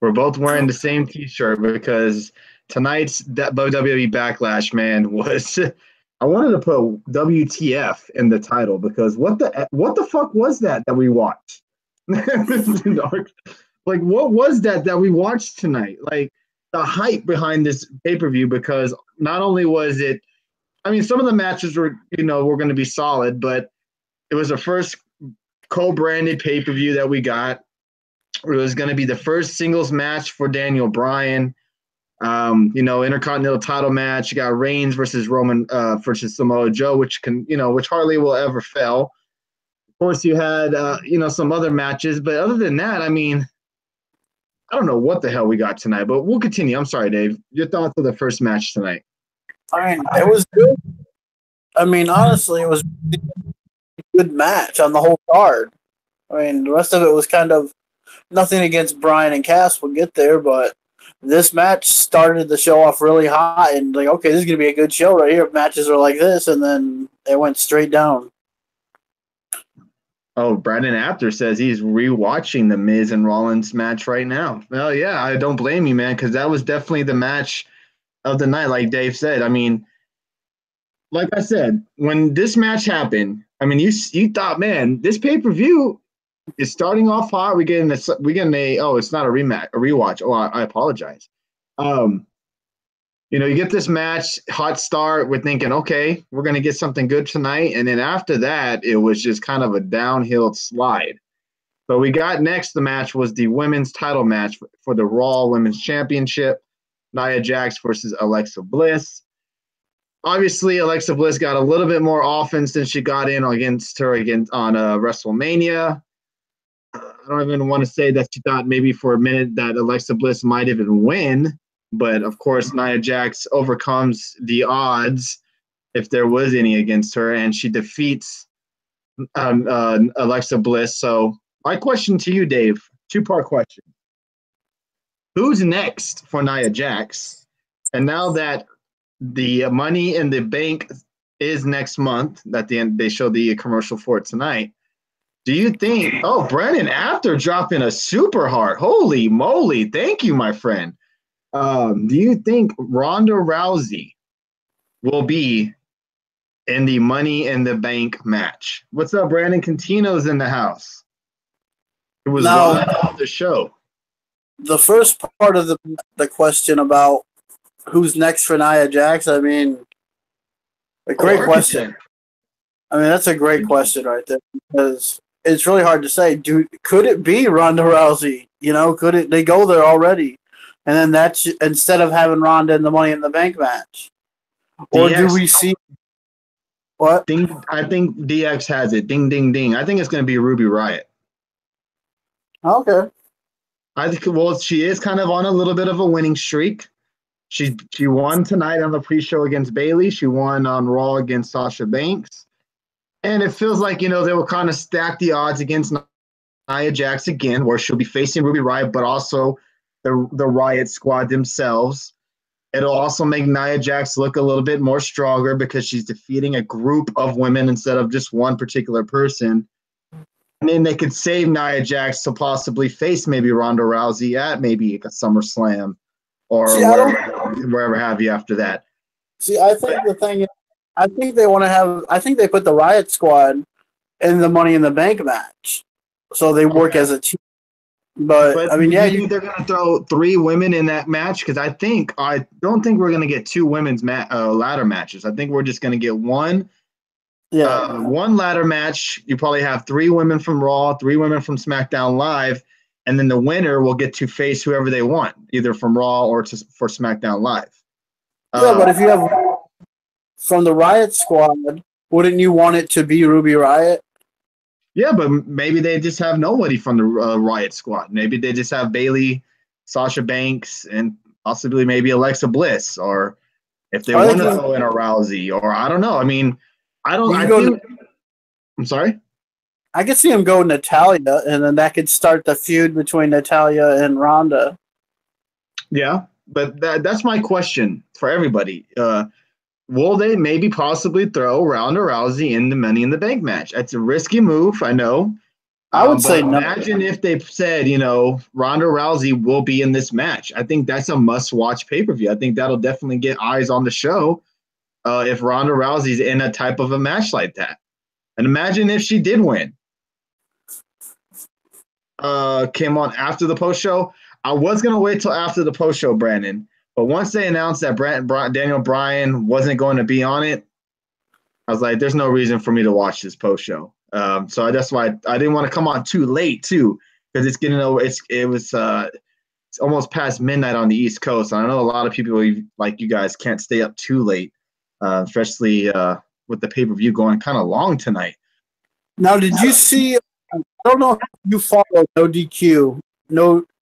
We're both wearing the same T-shirt because tonight's WWE Backlash, man, was. I wanted to put WTF in the title because what the fuck was that we watched? Like, what was that we watched tonight? Like, the hype behind this pay-per-view, because not only was it, I mean, some of the matches were going to be solid, but it was the first co-branded pay-per-view that we got. It was going to be the first singles match for Daniel Bryan. Intercontinental title match. You got Reigns versus Roman versus Samoa Joe, which hardly will ever fail. Of course, you had some other matches, but other than that, I mean, I don't know what the hell we got tonight, but we'll continue. I'm sorry, Dave. Your thoughts of the first match tonight? I mean, it was good. I mean, honestly, it was a good match on the whole card. I mean, the rest of it was kind of nothing against Bryan and Cass. We'll get there, but this match started the show off really hot and like, okay, this is going to be a good show right here if matches are like this, and then it went straight down. Oh, Brandon Apter says he's rewatching the Miz and Rollins match right now. Well, yeah, I don't blame you, man, because that was definitely the match of the night, like Dave said. I mean, like I said, when this match happened, I mean, you thought, man, this pay-per-view is starting off hot. We getting it's not a rematch, a rewatch. Oh, I apologize. You get this match, hot start. We're thinking, okay, we're going to get something good tonight. And then after that, it was just kind of a downhill slide. So we got next, the match was the women's title match for the Raw Women's Championship, Nia Jax versus Alexa Bliss. Obviously, Alexa Bliss got a little bit more offense than she got in against her on WrestleMania. I don't even want to say that she thought maybe for a minute that Alexa Bliss might even win. But, of course, Nia Jax overcomes the odds, if there was any against her, and she defeats Alexa Bliss. So my question to you, Dave, two-part question. Who's next for Nia Jax? And now that the Money in the Bank is next month, that they show the commercial for it tonight, do you think – oh, Brandon Apter dropping a super heart. Holy moly. Thank you, my friend. Do you think Ronda Rousey will be in the Money in the Bank match? What's up, Brandon? Cantino's in the house. It was off the show. The first part of the question about who's next for Nia Jax, I mean, a great question. I mean, that's a great question right there, because it's really hard to say. Could it be Ronda Rousey? Could it? They go there already. And then that's instead of having Ronda in the Money in the Bank match. Or do we see what? I think DX has it. Ding, ding, ding. I think it's going to be Ruby Riott. Okay. I think, well, she is kind of on a little bit of a winning streak. She won tonight on the pre-show against Bayley. She won on Raw against Sasha Banks. And it feels like, they will kind of stack the odds against Nia Jax again, where she'll be facing Ruby Riott, but also the Riott Squad themselves. It'll also make Nia Jax look a little bit more stronger because she's defeating a group of women instead of just one particular person. And then they could save Nia Jax to possibly face maybe Ronda Rousey at maybe a SummerSlam or wherever have you after that. See, I think the thing is, I think they put the Riott Squad in the Money in the Bank match. So they work as a team. But I mean, you think they're going to throw 3 women in that match? Because I don't think we're going to get 2 women's ladder matches. I think we're just going to get one. Yeah, one ladder match. You probably have 3 women from Raw, 3 women from SmackDown Live, and then the winner will get to face whoever they want, either from Raw or for SmackDown Live. Yeah, but if you have from the Riott Squad, wouldn't you want it to be Ruby Riott? Yeah, but maybe they just have nobody from the Riott Squad. Maybe they just have Bayley, Sasha Banks, and possibly maybe Alexa Bliss, or if they want to throw in a Rousey, or I don't know. I mean, I'm sorry? I could see him go Natalya, and then that could start the feud between Natalya and Ronda. Yeah, but that's my question for everybody. Will they maybe possibly throw Ronda Rousey in the Money in the Bank match? It's a risky move, I know. I would But say no. imagine if they said, Ronda Rousey will be in this match. I think that's a must-watch pay-per-view. I think that'll definitely get eyes on the show if Ronda Rousey's in a type of a match like that. And imagine if she did win. Came on after the post-show. I was going to wait till after the post-show, Brandon. But once they announced that Daniel Bryan wasn't going to be on it, I was like, there's no reason for me to watch this post-show. So that's why I didn't want to come on too late too, because it's almost past midnight on the East Coast. And I know a lot of people like you guys can't stay up too late, especially with the pay-per-view going kind of long tonight. Now, did you see? I don't know if you follow No DQ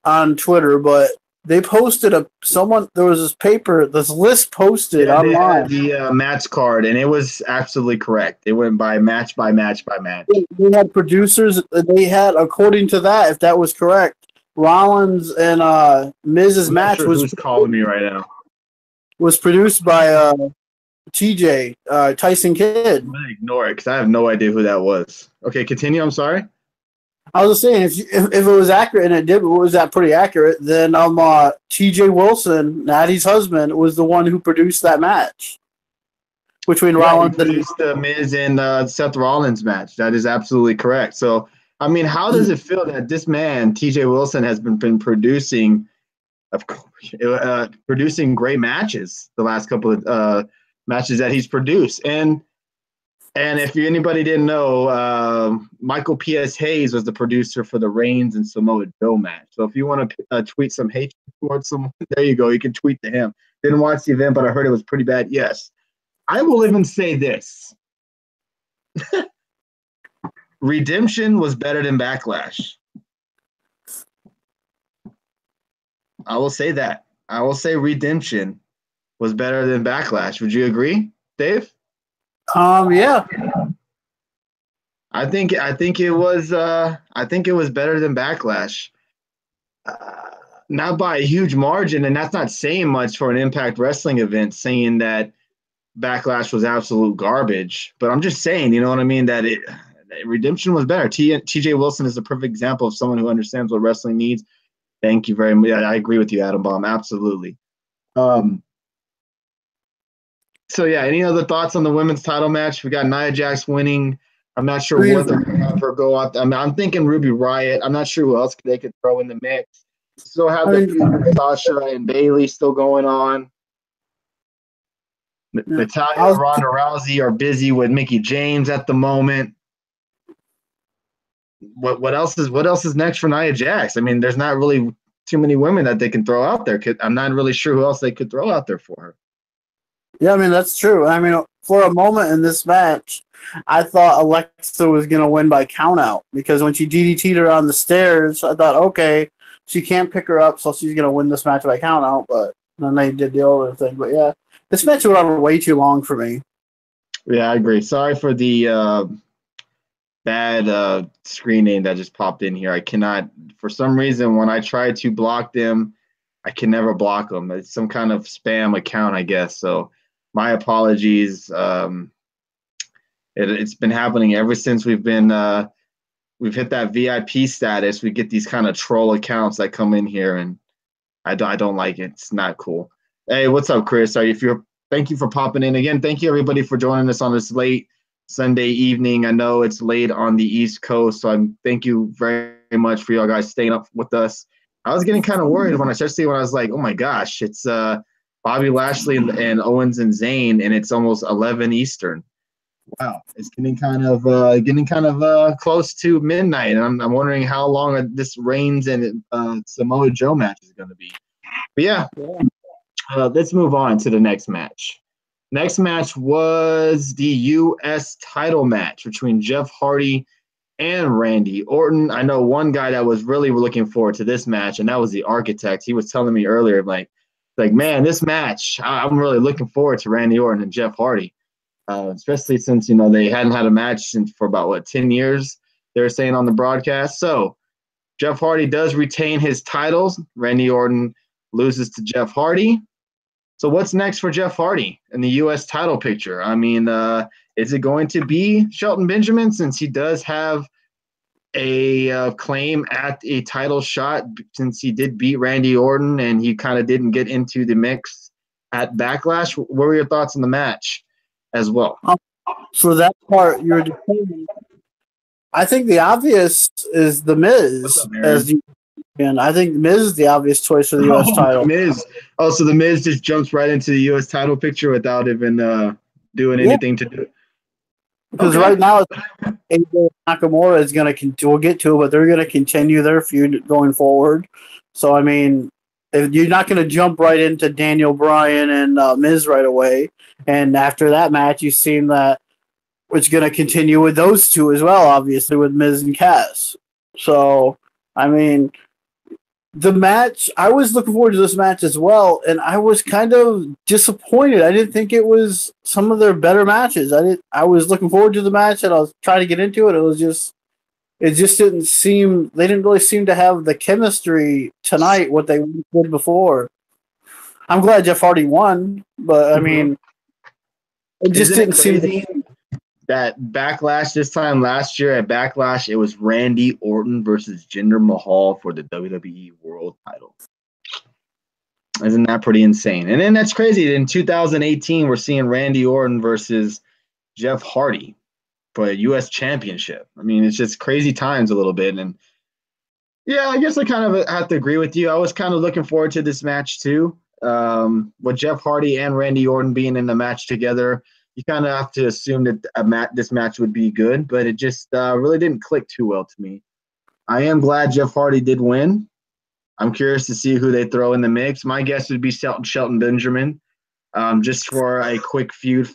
on Twitter, but they posted there was this list posted online. They had the match card, and it was absolutely correct. It went by match by match by match. They had producers. They had, according to that, if that was correct, Rollins and Miz's match who's calling me right now? Was produced by TJ Tyson Kidd. I'm gonna ignore it because I have no idea who that was. Okay, continue. I'm sorry. I was just saying, if it was accurate, and was that pretty accurate, then T.J. Wilson, Natty's husband, was the one who produced that match between Rollins and the Miz and Seth Rollins match. That is absolutely correct. So, I mean, how does it feel that this man, T.J. Wilson, has been producing great matches the last couple of matches that he's produced? And if anybody didn't know, Michael P.S. Hayes was the producer for the Reigns and Samoa Joe match. So if you want to tweet some hate towards someone, there you go. You can tweet to him. Didn't watch the event, but I heard it was pretty bad. Yes. I will even say this. Redemption was better than Backlash. I will say that. I will say Redemption was better than Backlash. Would you agree, Dave? Yeah. I think it was better than Backlash. Not by a huge margin, and that's not saying much for an Impact Wrestling event, saying that Backlash was absolute garbage. But I'm just saying, you know what I mean, that Redemption was better. TJ Wilson is a perfect example of someone who understands what wrestling needs. Thank you very much. I agree with you, Adam Baum. Absolutely. So, yeah, any other thoughts on the women's title match? We got Nia Jax winning. I'm not sure what they're going to have her go out. I'm thinking Ruby Riott. I'm not sure who else they could throw in the mix. Still have Sasha and Bayley still going on. Natalya and Ronda Rousey are busy with Mickie James at the moment. What else is next for Nia Jax? I mean, there's not really too many women that they can throw out there. I'm not really sure who else they could throw out there for her. Yeah, I mean, that's true. I mean, for a moment in this match, I thought Alexa was going to win by countout because when she DDT'd her on the stairs, I thought, okay, she can't pick her up, so she's going to win this match by countout. But then they did the other thing. But yeah, this match went on way too long for me. Yeah, I agree. Sorry for the bad screen name that just popped in here. I cannot, for some reason, when I try to block them, I can never block them. It's some kind of spam account, I guess. So my apologies. It's been happening ever since we've hit that VIP status. We get these kind of troll accounts that come in here, and I don't like it. It's not cool. Hey, what's up, Chris? Thank you for popping in again. Thank you everybody for joining us on this late Sunday evening. I know it's late on the East Coast, so thank you very much for y'all guys staying up with us. I was getting kind of worried especially when I was like, oh my gosh, it's Bobby Lashley and Owens and Zayn, and it's almost 11 Eastern. Wow, it's getting kind of close to midnight, and I'm wondering how long this Reigns and Samoa Joe match is going to be. But yeah, let's move on to the next match. Next match was the U.S. title match between Jeff Hardy and Randy Orton. I know one guy that was really looking forward to this match, and that was the Architect. He was telling me earlier, like man, this match, I'm really looking forward to Randy Orton and Jeff Hardy, especially since they hadn't had a match for about 10 years. They were saying on the broadcast. So Jeff Hardy does retain his titles. Randy Orton loses to Jeff Hardy. So what's next for Jeff Hardy in the U.S. title picture? I mean, is it going to be Shelton Benjamin, since he does have a claim at a title shot since he did beat Randy Orton and he kind of didn't get into the mix at Backlash. What were your thoughts on the match as well? For that part, you're defending. I think the obvious is The Miz as the champion. I think Miz is the obvious choice for the U.S. title. Miz. Oh, so the Miz just jumps right into the U.S. title picture without even doing anything to do it. Because right now, AJ Nakamura is going to, we'll get to it, but they're going to continue their feud going forward. So, I mean, if you're not going to jump right into Daniel Bryan and Miz right away, and after that match, you seem that it's going to continue with those two as well, obviously, with Miz and Cass. So, I mean, the match, I was looking forward to this match as well, and I was kind of disappointed. I didn't think it was some of their better matches. I was looking forward to the match, and I was trying to get into it. It just didn't seem, they didn't really seem to have the chemistry tonight what they did before. I'm glad Jeff Hardy won, but I mean, it just didn't seem that Backlash this time last year at Backlash, it was Randy Orton versus Jinder Mahal for the WWE World title. Isn't that pretty insane? And then that's crazy. In 2018, we're seeing Randy Orton versus Jeff Hardy for a U.S. championship. I mean, it's just crazy times a little bit. And yeah, I guess I kind of have to agree with you. I was kind of looking forward to this match too. With Jeff Hardy and Randy Orton being in the match together, you kind of have to assume that this match would be good, but it just really didn't click too well to me. I am glad Jeff Hardy did win. I'm curious to see who they throw in the mix. My guess would be Shelton Benjamin, just for a quick feud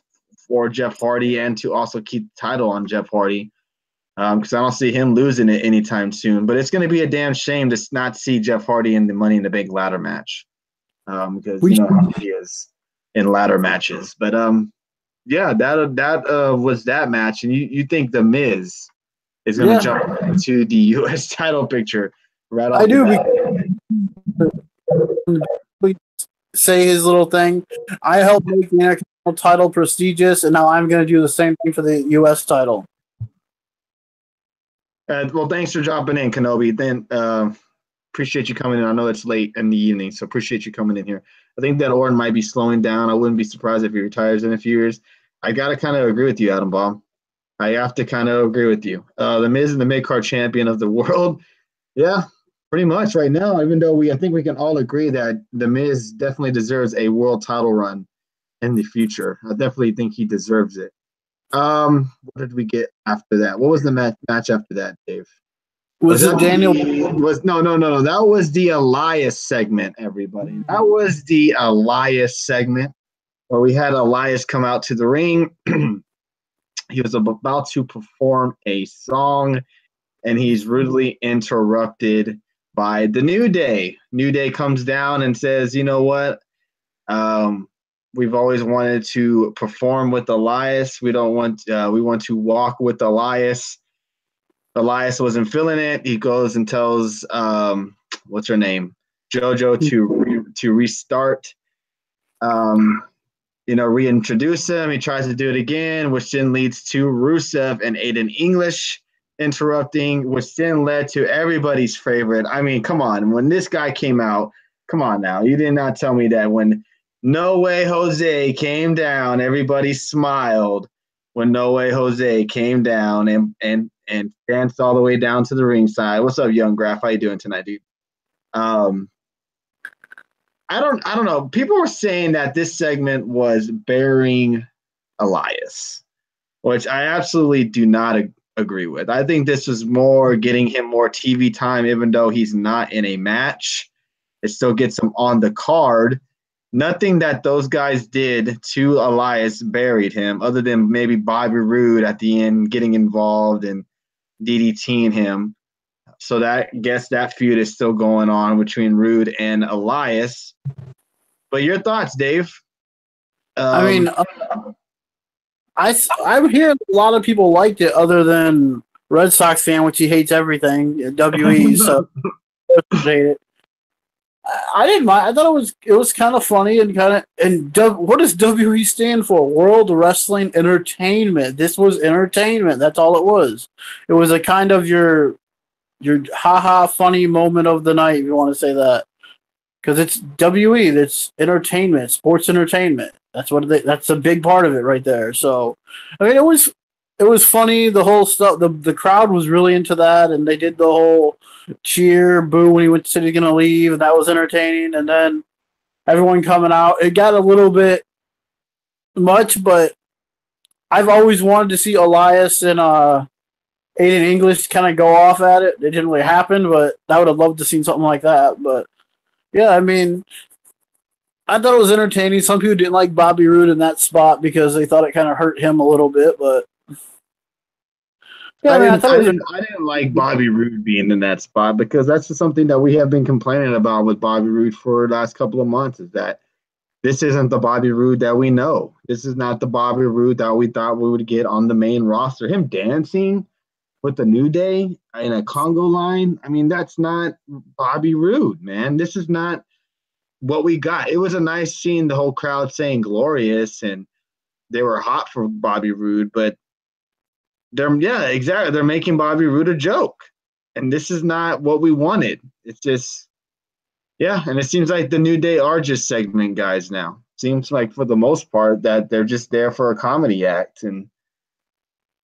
for Jeff Hardy and to also keep the title on Jeff Hardy, because I don't see him losing it anytime soon. But it's going to be a damn shame to not see Jeff Hardy in the Money in the Bank ladder match, because you know how he is in ladder matches. But yeah, that was that match, and you think The Miz is going to jump into the U.S. title picture right off? I do. Say his little thing. I helped make the Intercontinental title prestigious, and now I'm going to do the same thing for the U.S. title. Well, thanks for dropping in, Kenobi. Then appreciate you coming in. I know it's late in the evening, so appreciate you coming in here. I think that Orton might be slowing down. I wouldn't be surprised if he retires in a few years. I got to kind of agree with you, Adam Baum. I have to kind of agree with you. The Miz is the mid-card champion of the world. Yeah, pretty much right now, even though I think we can all agree that The Miz definitely deserves a world title run in the future. I definitely think he deserves it. What did we get after that? What was the match after that, Dave? Was it Daniel? No. That was the Elias segment, everybody. That was the Elias segment where we had Elias come out to the ring. He was about to perform a song, and he's rudely interrupted by the New Day. New Day comes down and says, you know what? We've always wanted to perform with Elias. We want to walk with Elias. Elias wasn't feeling it. He goes and tells what's her name? JoJo to restart. Reintroduce him. He tries to do it again, which then leads to Rusev and Aiden English interrupting, which then led to everybody's favorite. I mean, come on. When this guy came out, come on now. You did not tell me that when No Way Jose came down, everybody smiled when No Way Jose came down and danced all the way down to the ringside. What's up, Young Graf? How you doing tonight, dude? I don't know. People were saying that this segment was burying Elias, which I absolutely do not agree with. I think this was more getting him more TV time, even though he's not in a match. It still gets him on the card. Nothing that those guys did to Elias buried him, other than maybe Bobby Roode at the end getting involved and DDTing him. So that feud is still going on between Roode and Elias. But your thoughts, Dave? I'm hearing a lot of people liked it, other than Red Sox fan, which he hates everything. WE, so I hate it. I didn't mind. I thought it was kind of funny and what does WE stand for? World Wrestling Entertainment. This was entertainment. That's all it was. It was a kind of your your haha funny moment of the night, if you want to say that. Because it's WE, that's entertainment, sports entertainment. That's a big part of it right there. So, I mean, it was funny. The whole stuff. The crowd was really into that, and they did the whole cheer, boo when he said he's gonna leave, and that was entertaining. And then everyone coming out. It got a little bit much, but I've always wanted to see Elias and Aiden English kind of go off at it. It didn't really happen, but I would have loved to see something like that. But yeah, I mean, I thought it was entertaining. Some people didn't like Bobby Roode in that spot because they thought it kind of hurt him a little bit, but yeah, I didn't like Bobby Roode being in that spot because that's just something that we have been complaining about with Bobby Roode for the last couple of months, is that this isn't the Bobby Roode that we know. This is not the Bobby Roode that we thought we would get on the main roster. Him dancing with the New Day in a Congo line, I mean, that's not Bobby Roode, man. This is not what we got. It was a nice seeing the whole crowd saying glorious, and they were hot for Bobby Roode, but they're making Bobby Roode a joke. And this is not what we wanted. It's just, and it seems like the New Day are just segment guys now. Seems like for the most part that they're just there for a comedy act, and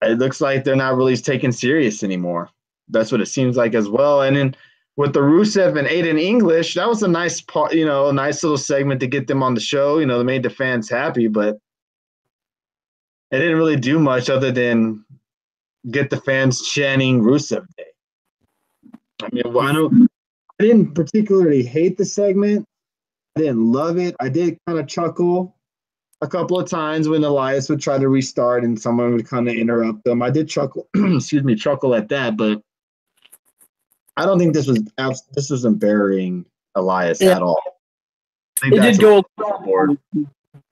it looks like they're not really taken serious anymore. That's what it seems like as well. And then with the Rusev and Aiden English, that was a nice part, a nice little segment to get them on the show. They made the fans happy, but it didn't really do much other than get the fans chanting Rusev Day. I mean, I didn't particularly hate the segment. I didn't love it. I did kind of chuckle a couple of times when Elias would try to restart and someone would kind of interrupt them. I did chuckle, chuckle at that, but I don't think this wasn't burying Elias at all. It did go overboard.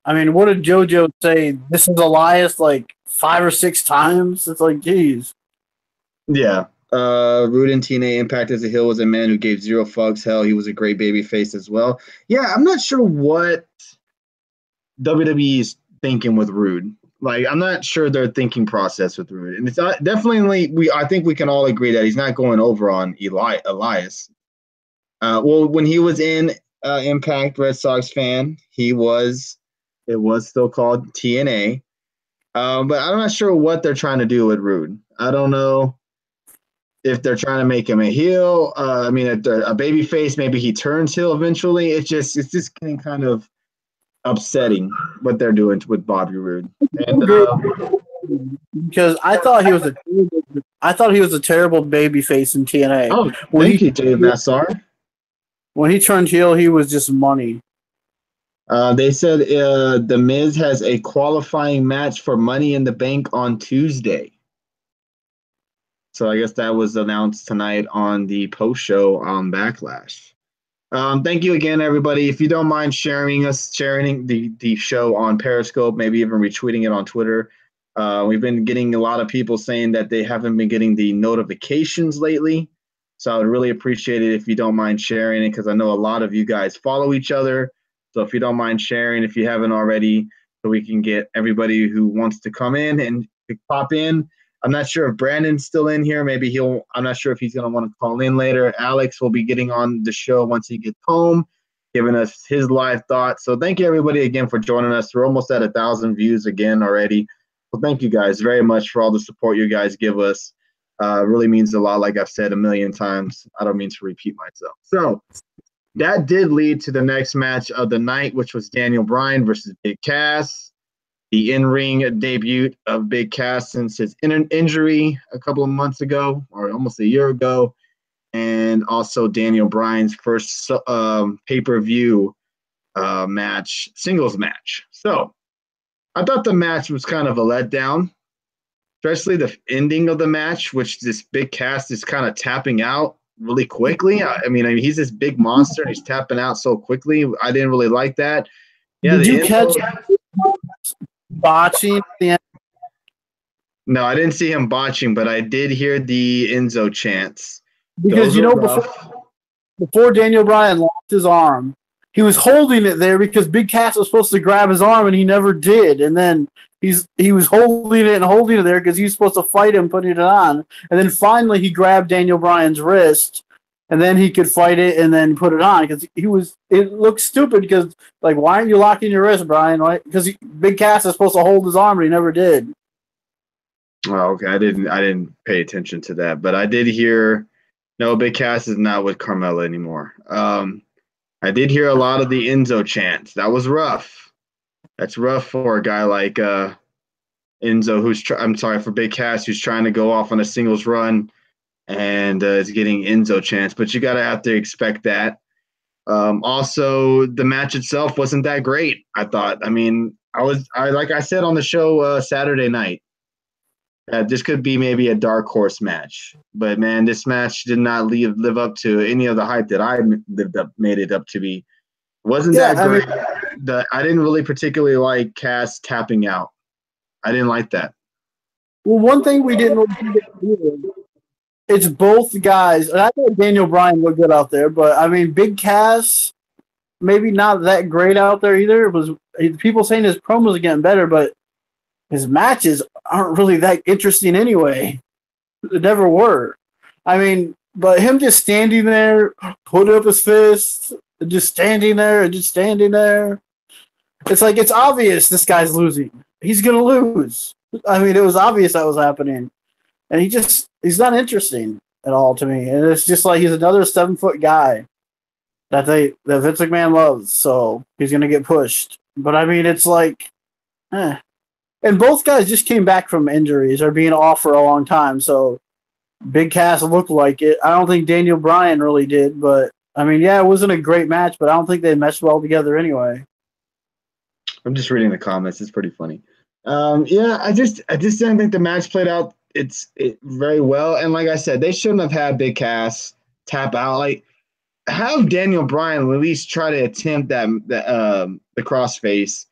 I mean, what did JoJo say? This is Elias like 5 or 6 times? It's like, geez. Yeah. Roode and TNA Impact as a heel was a man who gave zero fucks. Hell, he was a great baby face as well. Yeah, I'm not sure what WWE is thinking with Roode. Like, I'm not sure their thinking process with Roode. And it's definitely, I think we can all agree that he's not going over on Elias. Well, when he was in Impact Red Sox fan, it was still called TNA. But I'm not sure what they're trying to do with Roode. I don't know if they're trying to make him a heel. If they're a baby face, maybe he turns heel eventually. It's just getting kind of upsetting what they're doing with Bobby Roode. And, because I thought he was a terrible baby face in TNA. Oh, thank you, Dave Nassar. When he turned heel, he was just money. They said The Miz has a qualifying match for Money in the Bank on Tuesday. So I guess that was announced tonight on the post show on Backlash. Thank you again, everybody. If you don't mind sharing the show on Periscope, maybe even retweeting it on Twitter. We've been getting a lot of people saying that they haven't been getting the notifications lately. So I would really appreciate it if you don't mind sharing it, because I know a lot of you guys follow each other. So if you don't mind sharing, if you haven't already, so we can get everybody who wants to come in and pop in. I'm not sure if Brandon's still in here. Maybe I'm not sure if he's going to want to call in later. Alex will be getting on the show once he gets home, giving us his live thoughts. So thank you, everybody, again, for joining us. We're almost at 1,000 views again already. So thank you guys very much for all the support you guys give us. Really means a lot, like I've said a million times. I don't mean to repeat myself. So that did lead to the next match of the night, which was Daniel Bryan versus Big Cass. The in-ring debut of Big Cass since his injury a couple of months ago, or almost a year ago, and also Daniel Bryan's first pay-per-view singles match. So I thought the match was kind of a letdown, especially the ending of the match, which this Big Cass is kind of tapping out really quickly. I mean, he's this big monster, and he's tapping out so quickly. I didn't really like that. Yeah, did you catch botching at the end? No, I didn't see him botching, but I did hear the Enzo chants. Because, before Daniel Bryan lost his arm, he was holding it there because Big Cass was supposed to grab his arm and he never did. And then he was holding it there because he was supposed to fight him, putting it on. And then finally he grabbed Daniel Bryan's wrist, and then he could fight it and then put it on because it looked stupid because, like, why aren't you locking your wrist, Brian? Because Big Cass is supposed to hold his arm, but he never did. Oh, okay. I didn't pay attention to that, but I did hear. No, Big Cass is not with Carmella anymore. I did hear a lot of the Enzo chants. That was rough. That's rough for a guy like Enzo, for Big Cass, who's trying to go off on a singles run and is getting Enzo chants. But you got to have to expect that. Also, the match itself wasn't that great, I thought. I mean, like I said on the show Saturday night, this could be maybe a dark horse match. But, man, this match did not live up to any of the hype that I made it up to be. Wasn't that great? I didn't really particularly like Cass tapping out. I didn't like that. Well, one thing we didn't really it's both guys. And I thought Daniel Bryan looked good out there, but, I mean, Big Cass, maybe not that great out there either. It was people saying his promos are getting better, but his matches aren't really that interesting anyway. They never were. I mean, but him just standing there, putting up his fist, and just standing there and just standing there. It's like, it's obvious this guy's losing. He's going to lose. I mean, it was obvious that was happening. And he's not interesting at all to me. And it's just like he's another 7-foot guy that Vince McMahon loves. So he's going to get pushed. But I mean, it's like, And both guys just came back from injuries or being off for a long time. So Big Cass looked like it. I don't think Daniel Bryan really did. But I mean, yeah, it wasn't a great match, but I don't think they meshed well together anyway. I'm just reading the comments. It's pretty funny. Yeah, I just didn't think the match played out very well. And like I said, they shouldn't have had Big Cass tap out. Like, have Daniel Bryan at least try to attempt the crossface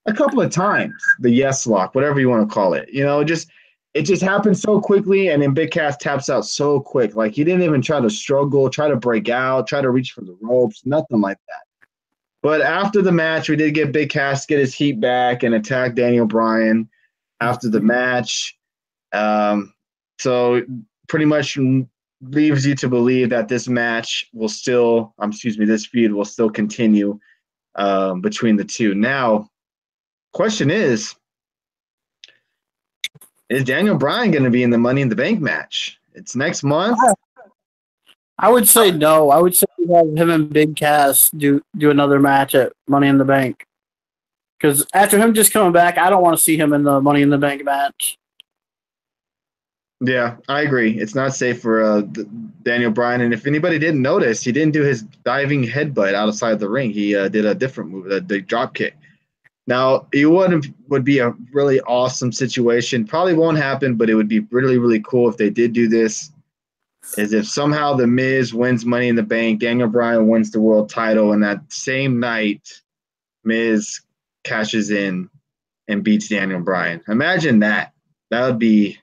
a couple of times, the yes lock, whatever you want to call it. You know, it just happened so quickly, and then Big Cass taps out so quick. Like, he didn't even try to struggle, try to break out, try to reach for the ropes, nothing like that. But after the match, we did get Big Cass get his heat back and attack Daniel Bryan after the match. So pretty much leaves you to believe that this feud will still continue between the two. Now, question is Daniel Bryan going to be in the Money in the Bank match? It's next month. I would say no. I would say we have him and Big Cass do another match at Money in the Bank. Because after him just coming back, I don't want to see him in the Money in the Bank match. Yeah, I agree. It's not safe for Daniel Bryan. And if anybody didn't notice, he didn't do his diving headbutt outside the ring. He did a different move, the drop kick. Now, it would be a really awesome situation. Probably won't happen, but it would be really, really cool if they did do this. Is if somehow The Miz wins Money in the Bank, Daniel Bryan wins the world title, and that same night, Miz cashes in and beats Daniel Bryan. Imagine that. That would be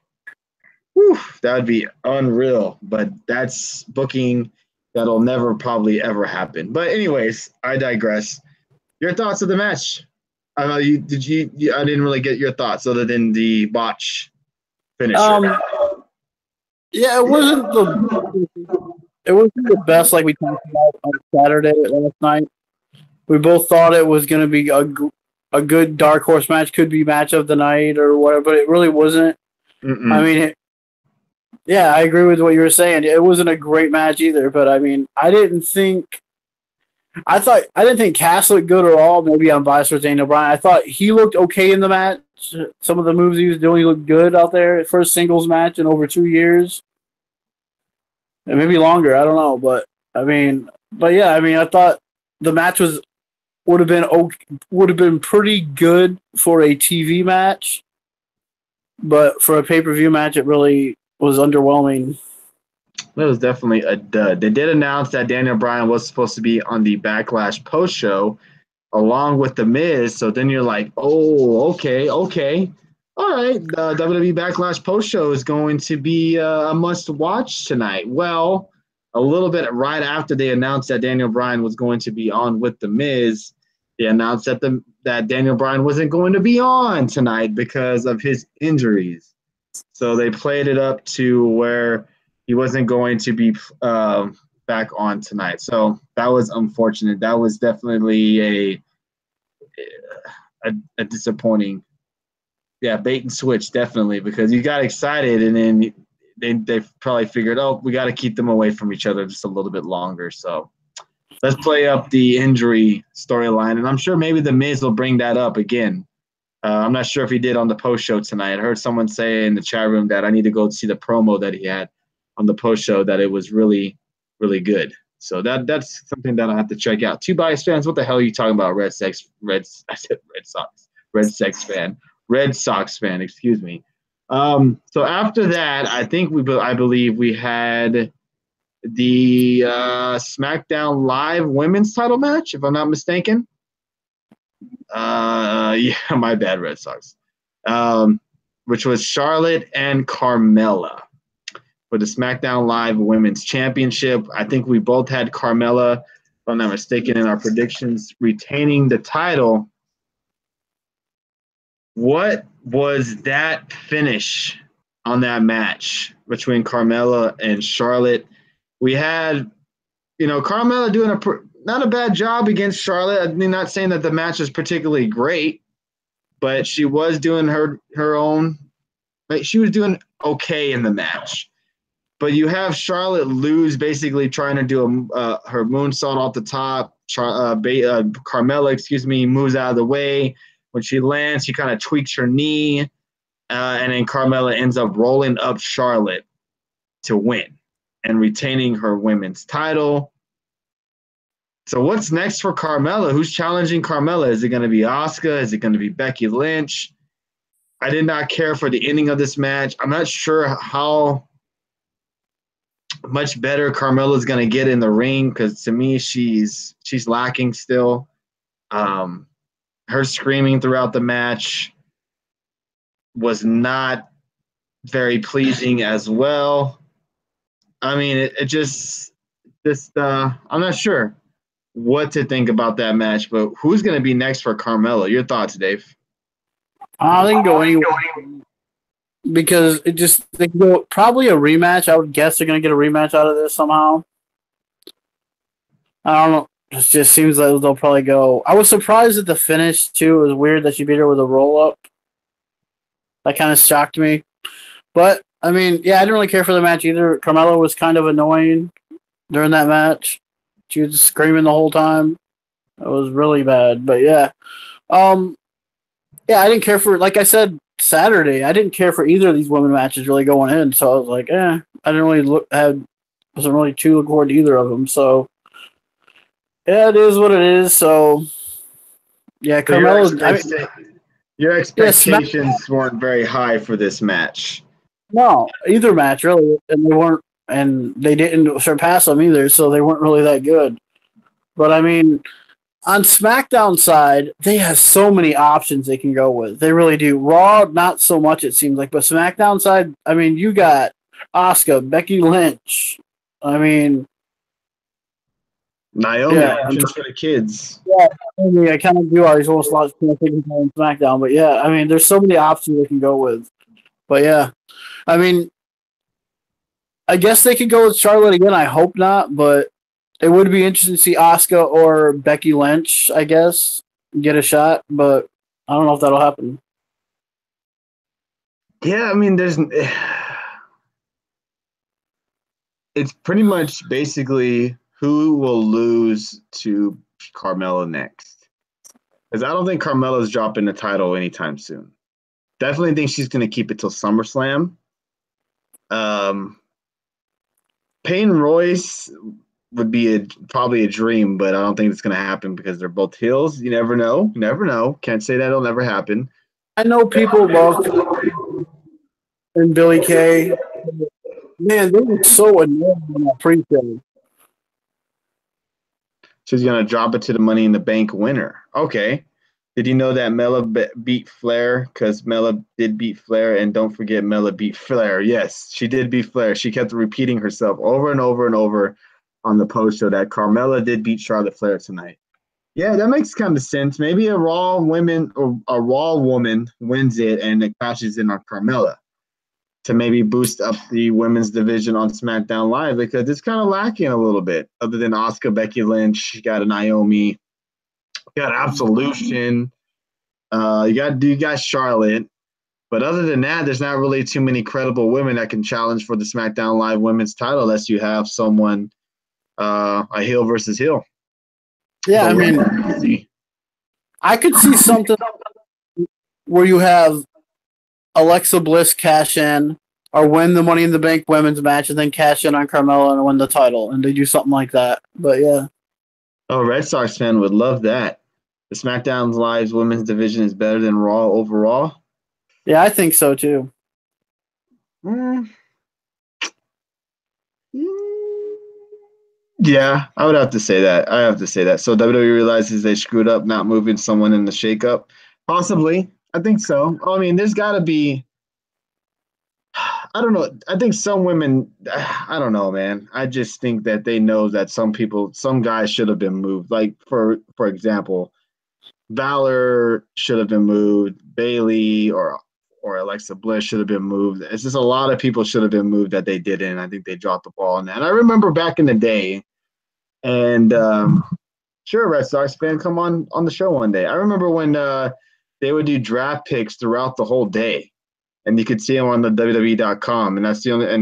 unreal. But that's booking that'll never probably ever happen. But anyways, I digress. Your thoughts of the match? I didn't really get your thoughts other than the botch finish. Yeah, it wasn't the best like we talked about on Saturday last night. We both thought it was going to be a good dark horse match, could be match of the night or whatever, but it really wasn't. Mm-mm. I mean, I agree with what you were saying. It wasn't a great match either, but I mean, I didn't think Cass looked good at all. Maybe I'm biased for Daniel Bryan. I thought he looked okay in the match. Some of the moves he was doing, he looked good out there. First singles match in over 2 years. And maybe longer, I don't know. But I thought the match would have been pretty good for a TV match. But for a pay-per-view match, it really was underwhelming. It was definitely a dud. They did announce that Daniel Bryan was supposed to be on the Backlash post show along with The Miz. So then you're like, oh, okay. All right, the WWE Backlash post show is going to be a must watch tonight. Well, a little bit right after they announced that Daniel Bryan was going to be on with The Miz, they announced that Daniel Bryan wasn't going to be on tonight because of his injuries. So they played it up to where he wasn't going to be back on tonight. So that was unfortunate. That was definitely a disappointing, bait and switch, definitely, because you got excited and then they probably figured, oh, we got to keep them away from each other just a little bit longer. So let's play up the injury storyline, and I'm sure maybe The Miz will bring that up again. I'm not sure if he did on the post show tonight. I heard someone say in the chat room that I need to go see the promo that he had on the post show, that it was really, really good. So that's something that I have to check out. Two bias fans, what the hell are you talking about? Red Sox fan, excuse me. So after that, I believe we had the SmackDown Live women's title match, if I'm not mistaken. My bad, Red Sox. Which was Charlotte and Carmella for the SmackDown Live Women's Championship. I think we both had Carmella, if I'm not mistaken, in our predictions, retaining the title. What was that finish on that match between Carmella and Charlotte? We had, Carmella doing not a bad job against Charlotte. I mean, not saying that the match was particularly great, but she was doing her own. She was doing okay in the match. But you have Charlotte lose, basically trying to do her moonsault off the top. Carmella, moves out of the way. When she lands, she kind of tweaks her knee, and then Carmella ends up rolling up Charlotte to win and retaining her women's title. So what's next for Carmella? Who's challenging Carmella? Is it going to be Asuka? Is it going to be Becky Lynch? I did not care for the ending of this match. I'm not sure how much better Carmella's going to get in the ring, because to me, she's lacking still. Her screaming throughout the match was not very pleasing as well. I mean, I'm not sure what to think about that match, but who's going to be next for Carmella? Your thoughts, Dave? I think go anywhere, because they can go probably a rematch. I would guess they're going to get a rematch out of this somehow. I don't know. It just seems like they'll probably go. I was surprised at the finish too. It was weird that she beat her with a roll up. That kind of shocked me. But I mean, yeah, I didn't really care for the match either. Carmella was kind of annoying during that match. She was just screaming the whole time. It was really bad. But yeah. Yeah, I didn't care for, like I said Saturday, I didn't care for either of these women matches really going in. So I was like, I didn't really wasn't really too looking forward to either of them. So yeah, it is what it is. So yeah, Carmella. Your expectations weren't very high for this match. No, either match really, and they didn't surpass them either. So they weren't really that good. But I mean, on SmackDown side, they have so many options they can go with. They really do. Raw, not so much it seems like, but SmackDown side, I mean, you got Asuka, Becky Lynch. I mean, Naomi, options for the kids. Yeah, I kind of do always almost lots of things on SmackDown, but yeah, I mean, there's so many options they can go with. But yeah, I mean, I guess they could go with Charlotte again. I hope not, but it would be interesting to see Asuka or Becky Lynch, I guess, get a shot, but I don't know if that'll happen. Yeah, I mean, it's pretty much basically who will lose to Carmella next. Because I don't think Carmella's dropping the title anytime soon. Definitely think she's going to keep it till SummerSlam. Payne Royce would be probably a dream, but I don't think it's going to happen because they're both heels. You never know. You never know. Can't say that it'll never happen. I know people love and Billy Kay. Man, they were so annoying on that pre-show. She's going to drop it to the Money in the Bank winner. Okay. Did you know that Mela beat Flair? Because Mela did beat Flair, and don't forget Mela beat Flair. Yes, she did beat Flair. She kept repeating herself over and over and over on the post show that Carmella did beat Charlotte Flair tonight. Yeah, that makes kind of sense. Maybe a Raw woman or a Raw woman wins it and it cashes in on Carmella to maybe boost up the women's division on SmackDown Live because it's kind of lacking a little bit. Other than Asuka, Becky Lynch, you got a Naomi, you got Absolution, you got Charlotte. But other than that, there's not really too many credible women that can challenge for the SmackDown Live women's title unless you have someone a heel versus heel. Yeah, I mean, I could see something where you have Alexa Bliss cash in or win the Money in the Bank women's match and then cash in on Carmella and win the title, and they do something like that. But yeah. Oh, Red Sox fan would love that. The SmackDown Live's women's division is better than Raw overall. Yeah, I think so too. Yeah, I would have to say that. So WWE realizes they screwed up not moving someone in the shakeup. Possibly. I think so. I mean, there's got to be. I don't know. I think some women. I don't know, man. I just think that they know that some guys should have been moved. Like for example, Valor should have been moved. Bailey or Alexa Bliss should have been moved. It's just a lot of people should have been moved that they didn't. I think they dropped the ball on that. And I remember back in the day, and sure, Red Sox fan, come on the show one day. I remember when they would do draft picks throughout the whole day, and you could see them on the WWE.com, and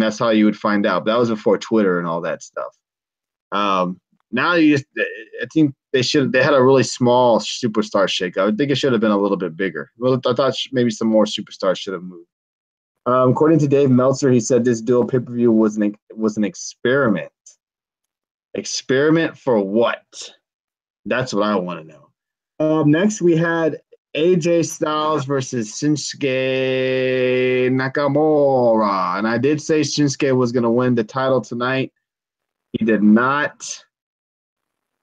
that's how you would find out. But that was before Twitter and all that stuff. Now I think they had a really small superstar shakeup. I think it should have been a little bit bigger. Well, I thought maybe some more superstars should have moved. According to Dave Meltzer, he said this dual pay-per-view was an experiment. Experiment for what? That's what I want to know. Next, we had AJ Styles versus Shinsuke Nakamura. And I did say Shinsuke was going to win the title tonight. He did not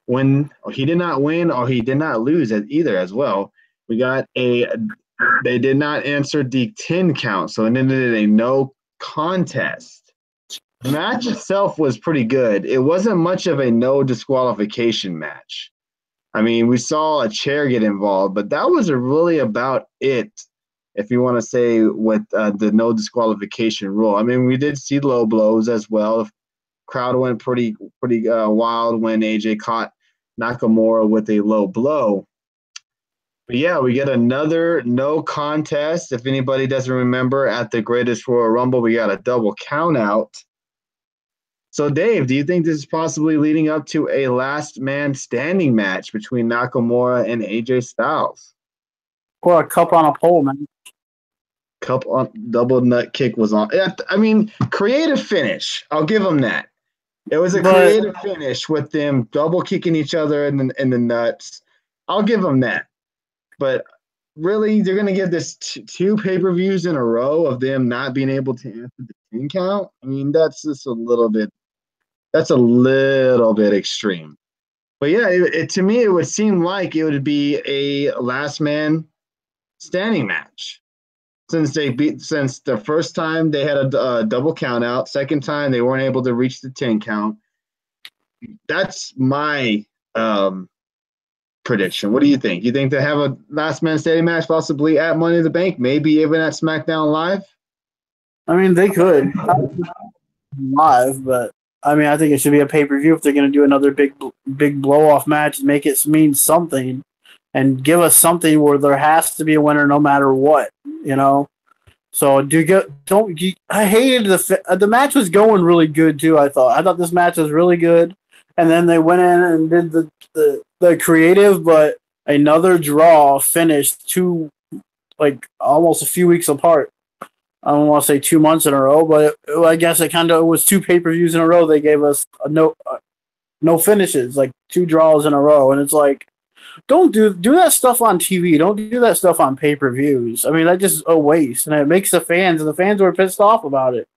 win, or he did not win, or he did not lose either as well. We got they did not answer the 10 count, so it ended in a no contest. The match itself was pretty good. It wasn't much of a no disqualification match. I mean, we saw a chair get involved, but that was really about it, if you want to say with the no disqualification rule. I mean, we did see low blows as well. Crowd went pretty wild when AJ caught Nakamura with a low blow. But yeah, we get another no contest. If anybody doesn't remember, at the Greatest Royal Rumble, we got a double count out. So, Dave, do you think this is possibly leading up to a last man standing match between Nakamura and AJ Styles? Or a cup on a pole, man. Cup on double nut kick was on. I mean, creative finish. I'll give them that. It was a creative finish with them double kicking each other in the nuts. I'll give them that. But really, they're going to give this two pay-per-views in a row of them not being able to answer the 10 count? I mean, that's just a little bit extreme. But yeah, to me, it would seem like it would be a last man standing match. Since the first time they had a double count out, second time they weren't able to reach the 10 count. That's my prediction. What do you think? You think they have a last man standing match possibly at Money in the Bank, maybe even at SmackDown Live? I mean, they could live, but I mean, I think it should be a pay-per-view if they're going to do another big blow-off match and make it mean something and give us something where there has to be a winner no matter what, you know? So I hated the match was going really good too. I thought this match was really good, and then they went in and did the creative, but another draw finished almost a few weeks apart. I don't want to say 2 months in a row, but I guess it kind of was two pay-per-views in a row. They gave us no finishes, like two draws in a row, and it's like, don't do that stuff on TV. Don't do that stuff on pay-per-views. I mean, that's just a waste, and it makes the fans were pissed off about it,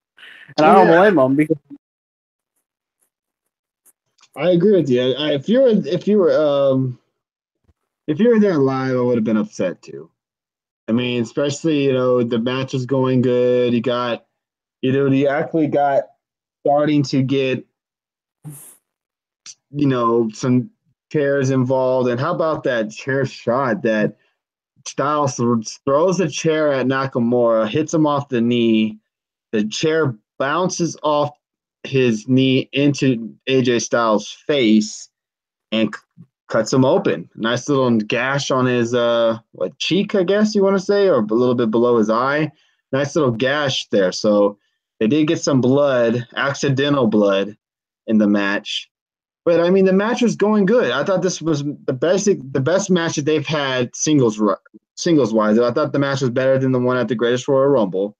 and I don't blame them because I agree with you. If you were If you were there live, I would have been upset too. I mean, especially, the match was going good. You actually got starting to get, some chairs involved. And how about that chair shot that Styles throws a chair at Nakamura, hits him off the knee. The chair bounces off his knee into AJ Styles' face and cuts him open. Nice little gash on his cheek, I guess you want to say, or a little bit below his eye. Nice little gash there. So they did get some blood, accidental blood, in the match. But I mean, the match was going good. I thought this was the best match that they've had singles wise. I thought the match was better than the one at the Greatest Royal Rumble.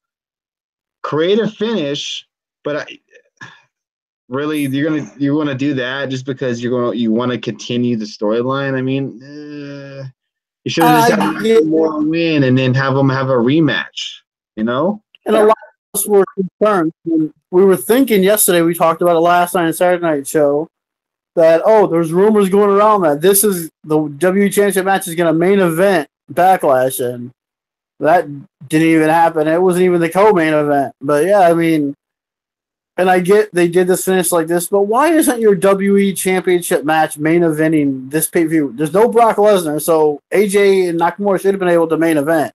Creative finish, but really, you want to do that just because you want to continue the storyline? I mean, you should have just had more win and then have them have a rematch. And a lot of us were concerned. We were thinking yesterday. We talked about it last night on Saturday Night Show. That there's rumors going around that this is the WWE Championship match is going to main event Backlash, and that didn't even happen. It wasn't even the co-main event. But yeah, I mean, and I get they did this finish like this, but why isn't your WWE Championship match main eventing this pay-per-view? There's no Brock Lesnar, so AJ and Nakamura should have been able to main event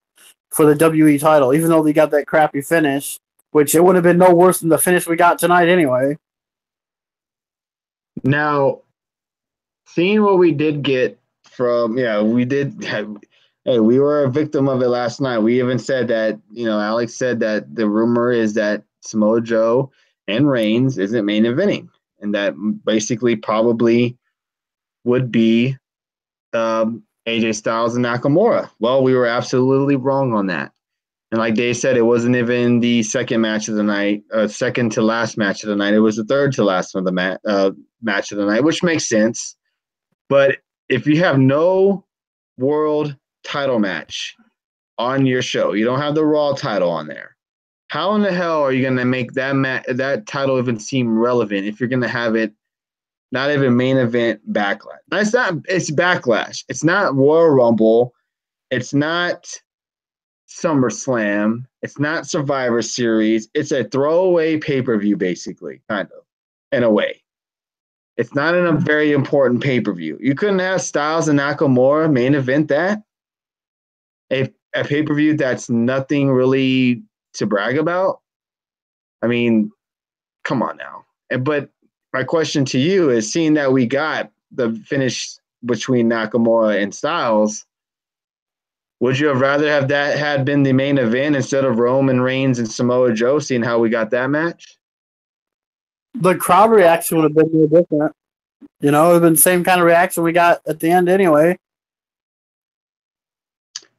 for the WWE title, even though they got that crappy finish, which it would have been no worse than the finish we got tonight anyway. Now, seeing what we did get from, we were a victim of it last night. We even said that, Alex said that the rumor is that Samoa Joe and Reigns isn't main eventing, and that basically probably would be AJ Styles and Nakamura. Well, we were absolutely wrong on that. And like Dave said, it wasn't even the second match of the night, second to last match of the night. It was the third to last of the match of the night, which makes sense. But if you have no world title match on your show, you don't have the Raw title on there, how in the hell are you going to make that title even seem relevant if you're going to have it not even main event Backlash? It's Backlash. It's not Royal Rumble. It's not SummerSlam. It's not Survivor Series. It's a throwaway pay-per-view, basically, kind of, in a way. It's not in a very important pay-per-view. You couldn't have Styles and Nakamura main event that. A pay-per-view that's nothing really to brag about. I mean, come on now. But my question to you is, seeing that we got the finish between Nakamura and Styles, would you have rather have that had been the main event instead of Roman Reigns and Samoa Joe, seeing how we got that match? The crowd reaction would have been no different. It would have been the same kind of reaction we got at the end anyway.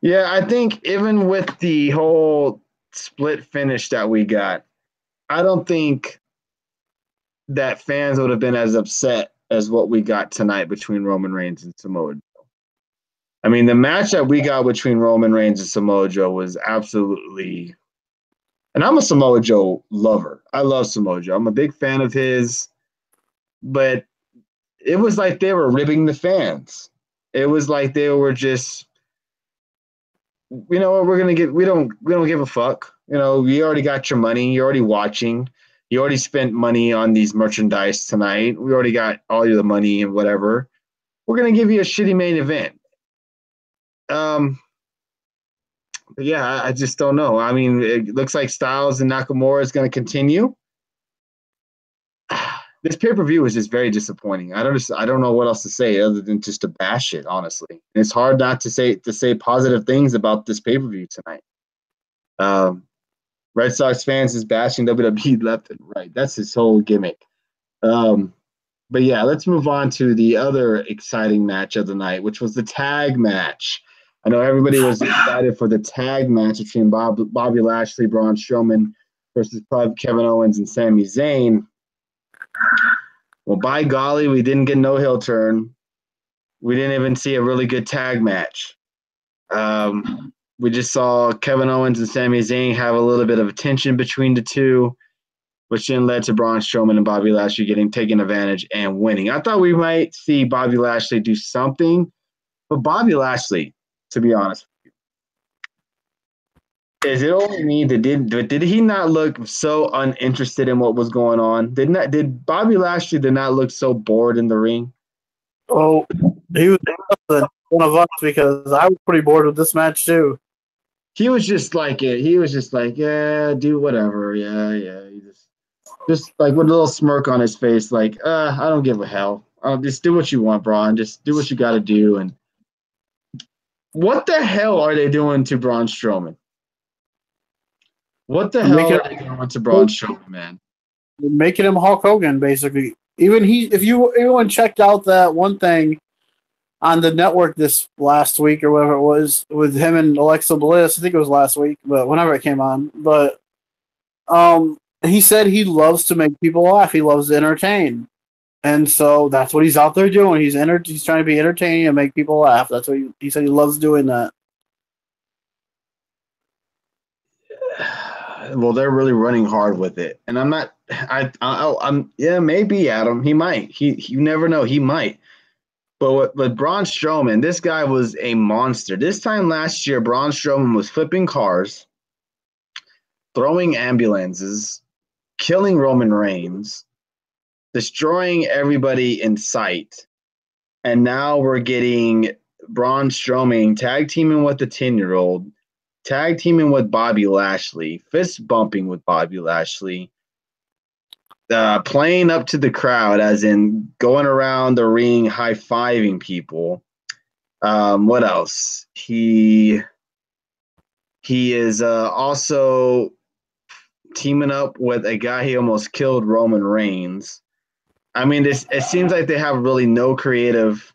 Yeah, I think even with the whole split finish that we got, I don't think that fans would have been as upset as what we got tonight between Roman Reigns and Samoa Joe. I mean, the match that we got between Roman Reigns and Samoa Joe was absolutely... And I'm a Samoa Joe lover. I love Samoa Joe. I'm a big fan of his. But it was like they were ribbing the fans. It was like they were just, what we're going to get. We don't give a fuck. We already got your money. You're already watching. You already spent money on these merchandise tonight. We already got all your money and whatever. We're going to give you a shitty main event. But yeah, I just don't know. I mean, it looks like Styles and Nakamura is going to continue. This pay-per-view is just very disappointing. I don't know what else to say other than just to bash it, honestly. And it's hard not to say positive things about this pay-per-view tonight. Red Sox fans is bashing WWE left and right. That's his whole gimmick. But yeah, let's move on to the other exciting match of the night, which was the tag match. I know everybody was excited for the tag match between Bobby Lashley, Braun Strowman versus Kevin Owens and Sami Zayn. Well, by golly, we didn't get no heel turn. We didn't even see a really good tag match. We just saw Kevin Owens and Sami Zayn have a little bit of a tension between the two, which then led to Braun Strowman and Bobby Lashley taking advantage and winning. I thought we might see Bobby Lashley do something But Bobby Lashley, to be honest, is it only me that did he not look so uninterested in what was going on? Did Bobby Lashley did not look so bored in the ring? Oh, he was one of us because I was pretty bored with this match too. He was just like it. He was just like, yeah, do whatever. Yeah, yeah. He just like with a little smirk on his face, like, I don't give a hell. Just do what you want, Braun. Just do what you got to do. And what the hell are they doing to Braun Strowman? What the hell are they doing to Braun Strowman, man? Making him Hulk Hogan, basically. Even if anyone checked out that one thing on the network this last week or whatever it was with him and Alexa Bliss, I think it was last week, but whenever it came on. But he said he loves to make people laugh. He loves to entertain. And so that's what he's out there doing. He's trying to be entertaining and make people laugh. That's what he said. He loves doing that. Well, they're really running hard with it, and I'm not. I'm yeah, maybe Adam. He might. You never know. He might. But Braun Strowman, this guy was a monster. This time last year, Braun Strowman was flipping cars, throwing ambulances, killing Roman Reigns, destroying everybody in sight. And now we're getting Braun Strowman tag teaming with the 10-year-old, tag teaming with Bobby Lashley, fist bumping with Bobby Lashley, playing up to the crowd, as in going around the ring, high-fiving people. What else? He is also teaming up with a guy he almost killed, Roman Reigns. I mean, it seems like they have really no creative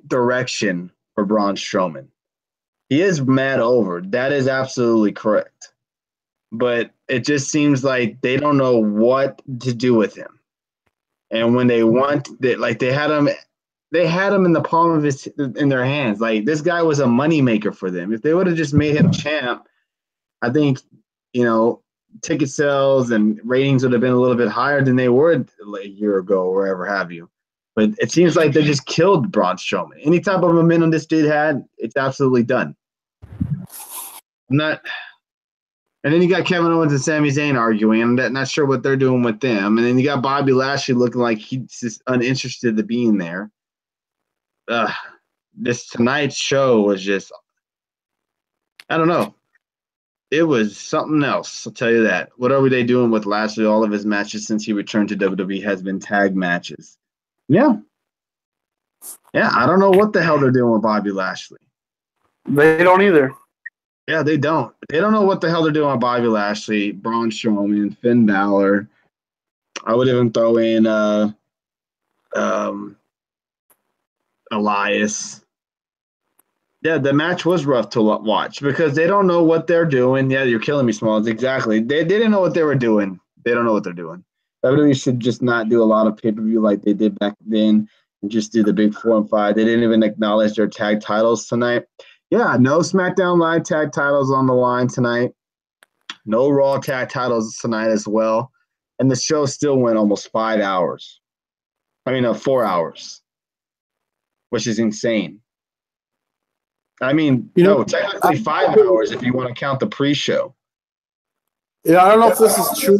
direction for Braun Strowman. He is mad over. That is absolutely correct. But it just seems like they don't know what to do with him. And when they want that, like they had him in the palm of in their hands. Like this guy was a moneymaker for them. If they would have just made him champ, I think, ticket sales and ratings would have been a little bit higher than they were a year ago or wherever have you. But it seems like they just killed Braun Strowman. Any type of momentum this dude had, it's absolutely done. And then you got Kevin Owens and Sami Zayn arguing. I'm not sure what they're doing with them. And then you got Bobby Lashley looking like he's just uninterested in being there. This tonight's show was just, I don't know. It was something else, I'll tell you that. What are they doing with Lashley? All of his matches since he returned to WWE has been tag matches. Yeah. Yeah, I don't know what the hell they're doing with Bobby Lashley. They don't either. Yeah, they don't. They don't know what the hell they're doing with Bobby Lashley, Braun Strowman, Finn Balor. I would even throw in Elias. Yeah, the match was rough to watch because they don't know what they're doing. Yeah, you're killing me, Smalls. Exactly. They didn't know what they were doing. They don't know what they're doing. WWE should just not do a lot of pay-per-view like they did back then and just do the big 4 and 5. They didn't even acknowledge their tag titles tonight. Yeah, no SmackDown Live tag titles on the line tonight. No Raw tag titles tonight as well. And the show still went almost 5 hours. 4 hours, which is insane. Technically 5 hours if you want to count the pre-show. Yeah, I don't know if this is true,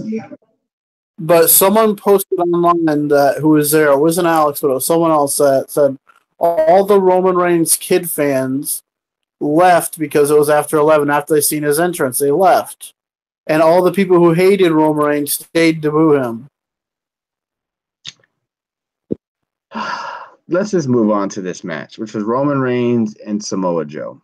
but someone posted online that who was there. It wasn't Alex, but it was someone else that said all the Roman Reigns kid fans left because it was after 11. After they seen his entrance, they left. And all the people who hated Roman Reigns stayed to boo him. Let's just move on to this match, which was Roman Reigns and Samoa Joe.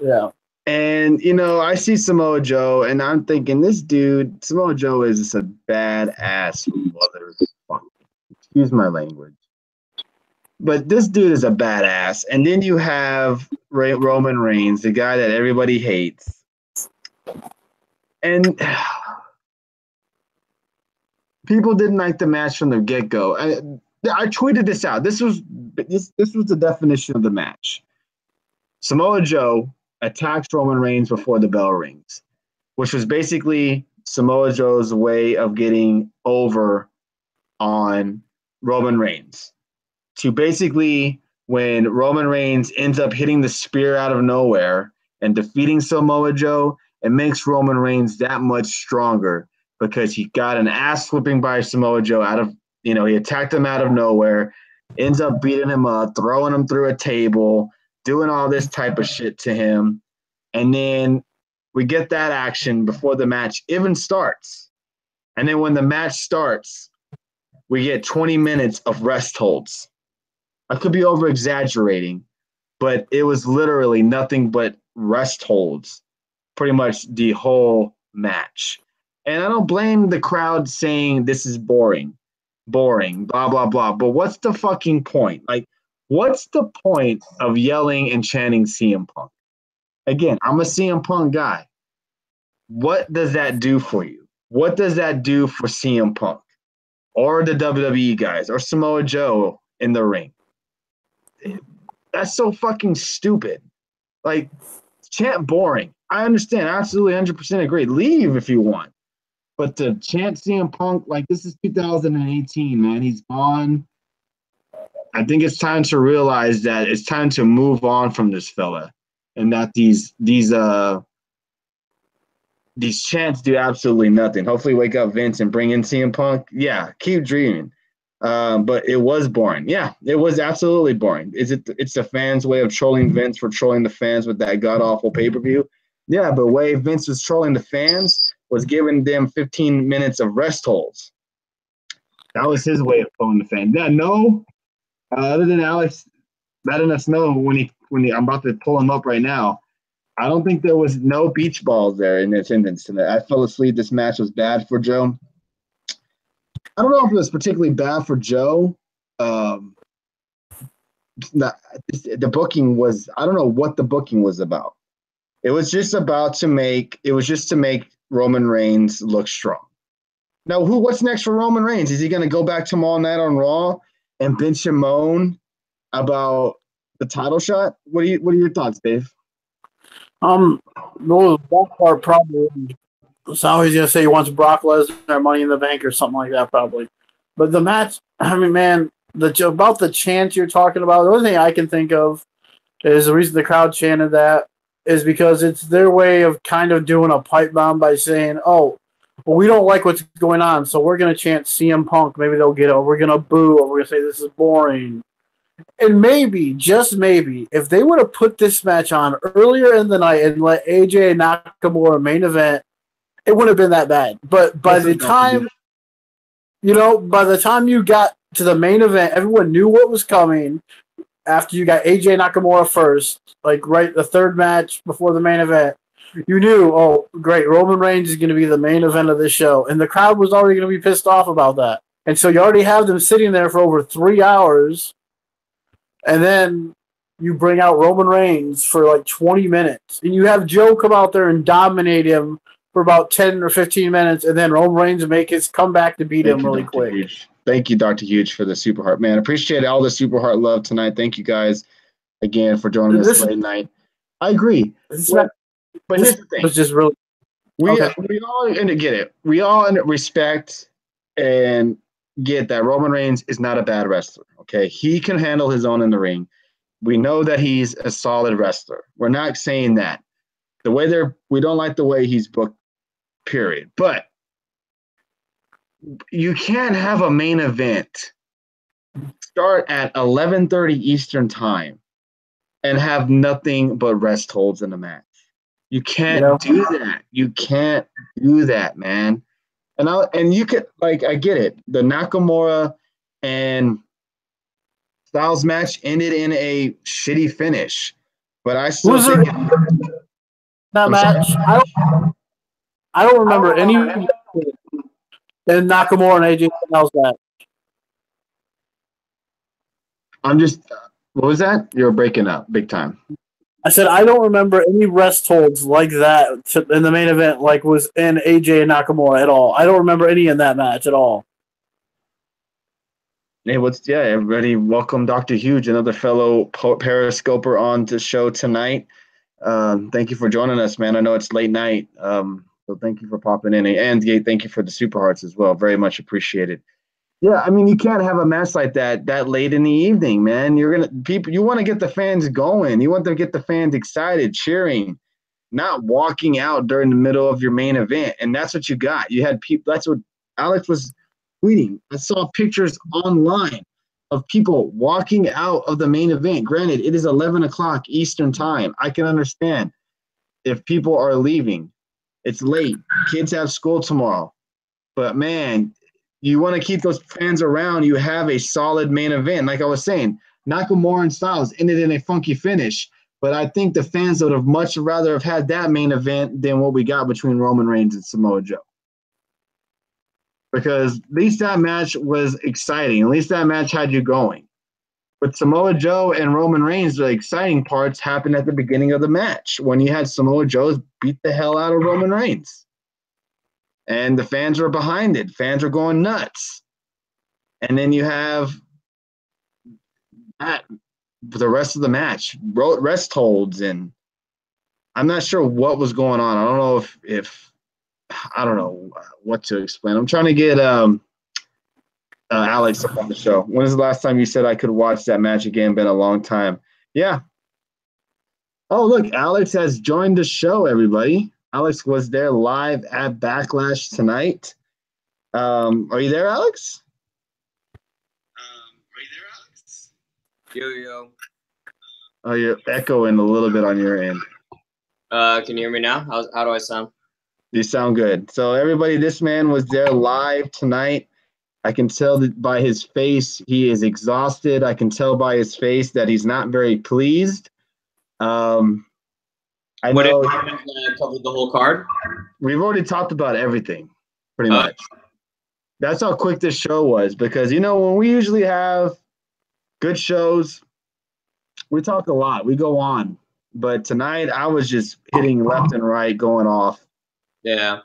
Yeah. And, I see Samoa Joe, and I'm thinking, this dude, Samoa Joe is just a badass motherfucker. Excuse my language. But this dude is a badass. And then you have Roman Reigns, the guy that everybody hates. And people didn't like the match from the get-go. I tweeted this out. This was the definition of the match. Samoa Joe attacks Roman Reigns before the bell rings, which was basically Samoa Joe's way of getting over on Roman Reigns to basically when Roman Reigns ends up hitting the spear out of nowhere and defeating Samoa Joe, it makes Roman Reigns that much stronger because he got an ass whipping by Samoa Joe out of, he attacked him out of nowhere, ends up beating him up, throwing him through a table, doing all this type of shit to him. And then we get that action before the match even starts. And then when the match starts, we get 20 minutes of rest holds. I could be over exaggerating, but it was literally nothing but rest holds pretty much the whole match. And I don't blame the crowd saying this is boring, blah, blah, blah. But what's the fucking point? Like, what's the point of yelling and chanting CM Punk? Again, I'm a CM Punk guy. What does that do for you? What does that do for CM Punk or the WWE guys or Samoa Joe in the ring? That's so fucking stupid. Like, chant boring. I understand. I absolutely 100% agree. Leave if you want. But to chant CM Punk, like, this is 2018, man. He's gone. I think it's time to realize that it's time to move on from this fella and that these chants do absolutely nothing. Hopefully wake up Vince and bring in CM Punk. Yeah, keep dreaming. But it was boring. Yeah, it was absolutely boring. It's the fans' way of trolling Vince for trolling the fans with that god-awful pay-per-view? Yeah, but the way Vince was trolling the fans was giving them 15 minutes of rest holds. That was his way of trolling the fans. Yeah, no, other than Alex letting us know when I'm about to pull him up right now, I don't think there was no beach balls there in attendance. And I fell asleep. This match was bad for Joe. I don't know if it was particularly bad for Joe. The booking was, I don't know what the booking was about. It was just to make Roman Reigns look strong. Now, what's next for Roman Reigns? Is he going to go back tomorrow night on Raw and bench and moan about the title shot? What are your thoughts, Dave? No, that part probably. So he's gonna say he wants Brock Lesnar or Money in the Bank or something like that, probably. But the match, I mean, man, about the chant you're talking about, the only thing I can think of is the reason the crowd chanted that is because it's their way of kind of doing a pipe bomb by saying, "Oh, well, we don't like what's going on, so we're gonna chant CM Punk. Maybe they'll get it. We're gonna boo, or we're gonna say this is boring." And maybe, just maybe, if they would have put this match on earlier in the night and let AJ Nakamura main event, it wouldn't have been that bad. But by the time you got to the main event, everyone knew what was coming. After you got AJ Nakamura first, like right the third match before the main event, you knew, oh, great, Roman Reigns is going to be the main event of this show. And the crowd was already going to be pissed off about that. And so you already have them sitting there for over 3 hours. And then you bring out Roman Reigns for like 20 minutes. And you have Joe come out there and dominate him for about 10 or 15 minutes. And then Roman Reigns make his comeback to beat him really quick. Huge. Thank you, Dr. Huge, for the Super Heart. Man, appreciate all the Super Heart love tonight. Thank you guys again for joining us late night. I agree. But here's the thing. It's just really... We all get it. We all respect and get that Roman Reigns is not a bad wrestler. Okay, he can handle his own in the ring. We know that he's a solid wrestler. We're not saying that. We don't like the way he's booked, period. But you can't have a main event start at 11:30 Eastern time and have nothing but rest holds in the match. You can't do that. You can't do that, man. And you could, like, I get it. The Nakamura and Styles match ended in a shitty finish, but I still think that match. I don't remember any in Nakamura and AJ Styles match. What was that? You're breaking up big time. I said I don't remember any rest holds like that in the main event, like was in AJ and Nakamura at all. I don't remember any in that match at all. Hey, everybody, welcome Dr. Huge, another fellow Periscoper on the show tonight. Thank you for joining us, man. I know it's late night, so thank you for popping in. And thank you for the Super Hearts as well. Very much appreciated. Yeah, I mean, you can't have a match like that late in the evening, man. You want to get the fans going. You want to get the fans excited, cheering, not walking out during the middle of your main event. And that's what you got. You had people. That's what Alex was tweeting. I saw pictures online of people walking out of the main event. Granted, it is 11 o'clock Eastern time. I can understand if people are leaving. It's late. Kids have school tomorrow. But man, you want to keep those fans around. You have a solid main event. Like I was saying, Nakamura and Styles ended in a funky finish. But I think the fans would have much rather have had that main event than what we got between Roman Reigns and Samoa Joe. Because at least that match was exciting. At least that match had you going. With Samoa Joe and Roman Reigns, the exciting parts happened at the beginning of the match when you had Samoa Joe beat the hell out of Roman Reigns. And the fans are behind it. Fans are going nuts. And then you have that the rest of the match, rest holds, and I'm not sure what was going on. I don't know if I don't know what to explain. I'm trying to get Alex up on the show. When is the last time you said I could watch that match again? Been a long time. Yeah. Oh, look, Alex has joined the show, everybody. Alex was there live at Backlash tonight. Are you there, Alex? Yo, yo. Oh, you're echoing a little bit on your end. Can you hear me now? How do I sound? You sound good. So everybody, this man was there live tonight. I can tell that by his face, he is exhausted. I can tell by his face that he's not very pleased. I know covered the whole card. We've already talked about everything, pretty much. That's how quick this show was because, when we usually have good shows, we talk a lot. We go on. But tonight, I was just hitting left and right, going off. Yeah.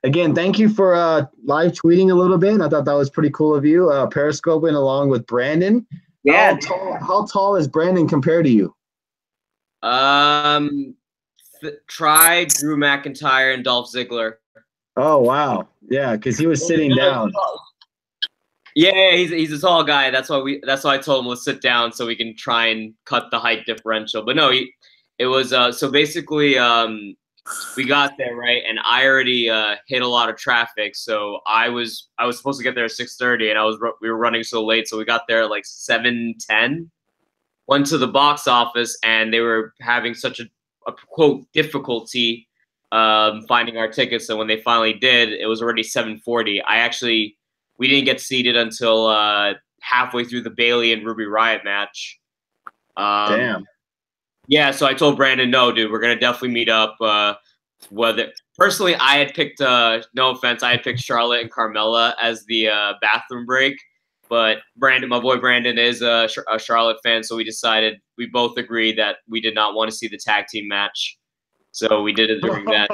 Again, thank you for live tweeting a little bit. I thought that was pretty cool of you. Periscoping along with Brandon. Yeah. How tall is Brandon compared to you? Try Drew McIntyre and Dolph Ziggler. Oh, wow. Yeah, because he was sitting down. Yeah, he's a tall guy. That's why I told him let's sit down so we can try and cut the height differential. But no, it was so basically we got there, right, and I already hit a lot of traffic. So I was supposed to get there at 6:30, and we were running so late, so we got there at like 7:10. Went to the box office, and they were having such a quote difficulty finding our tickets. So when they finally did, it was already 7:40. We didn't get seated until halfway through the Bailey and Ruby Riott match. Damn. Yeah, so I told Brandon, no, dude, we're gonna definitely meet up. Personally, I had picked, no offense, I had picked Charlotte and Carmella as the bathroom break, but my boy Brandon is a Charlotte fan, so we both agreed that we did not want to see the tag team match, so we did it during that.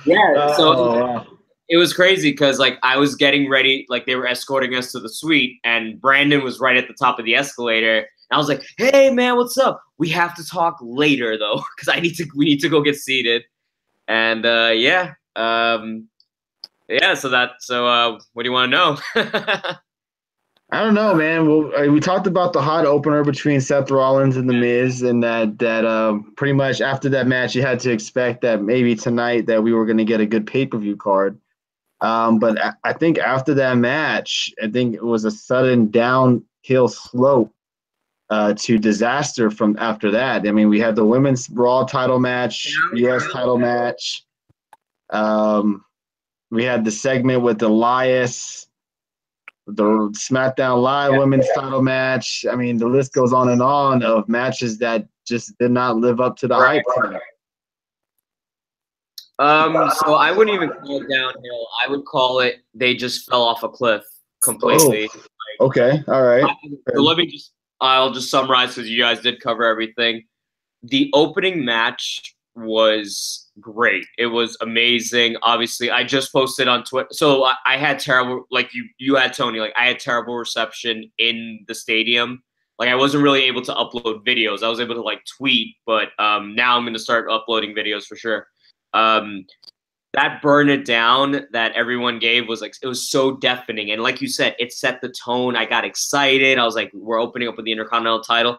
Yeah, so it was crazy because like I was getting ready, like they were escorting us to the suite, and Brandon was right at the top of the escalator. And I was like, "Hey man, what's up? We have to talk later though, because we need to go get seated." And yeah. So what do you want to know? I don't know, man. Well, we talked about the hot opener between Seth Rollins and The Miz, and that pretty much after that match, you had to expect that maybe tonight that we were going to get a good pay-per-view card. But I think after that match, I think it was a sudden downhill slope to disaster from after that. I mean, we had the women's Raw title match, U.S. title match. We had the segment with Elias, the SmackDown Live women's title match. I mean, the list goes on and on of matches that just did not live up to the hype. So I wouldn't even call it downhill. I would call it they just fell off a cliff completely. Oh, okay, all right. So I'll just summarize because you guys did cover everything. The opening match was great. It was amazing. Obviously, I just posted on Twitter. So I had terrible, like you had, Tony, like I had terrible reception in the stadium. Like I wasn't really able to upload videos. I was able to like tweet, but now I'm going to start uploading videos for sure. that burn it down that everyone gave was like, it was so deafening. And like you said, it set the tone. I got excited. I was like, we're opening up with the Intercontinental title.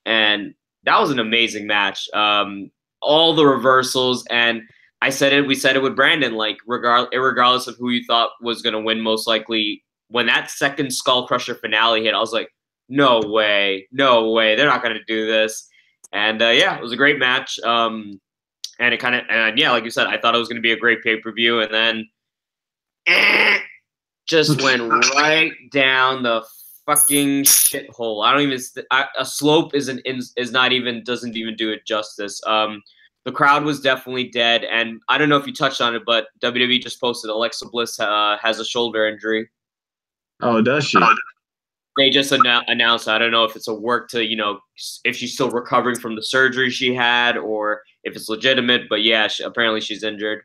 And that was an amazing match. All the reversals. And we said it with Brandon, like, regardless of who you thought was going to win, most likely, when that second Skull Crusher finale hit, I was like, no way. They're not going to do this. And yeah, it was a great match. And it kind of, and yeah, like you said, I thought it was going to be a great pay-per-view, and then just went right down the fucking shithole. I don't even, a slope doesn't even do it justice. The crowd was definitely dead, and I don't know if you touched on it, but WWE just posted Alexa Bliss has a shoulder injury. Oh, does she? They just announced, I don't know if it's a work to, if she's still recovering from the surgery she had or if it's legitimate, but yeah, apparently she's injured.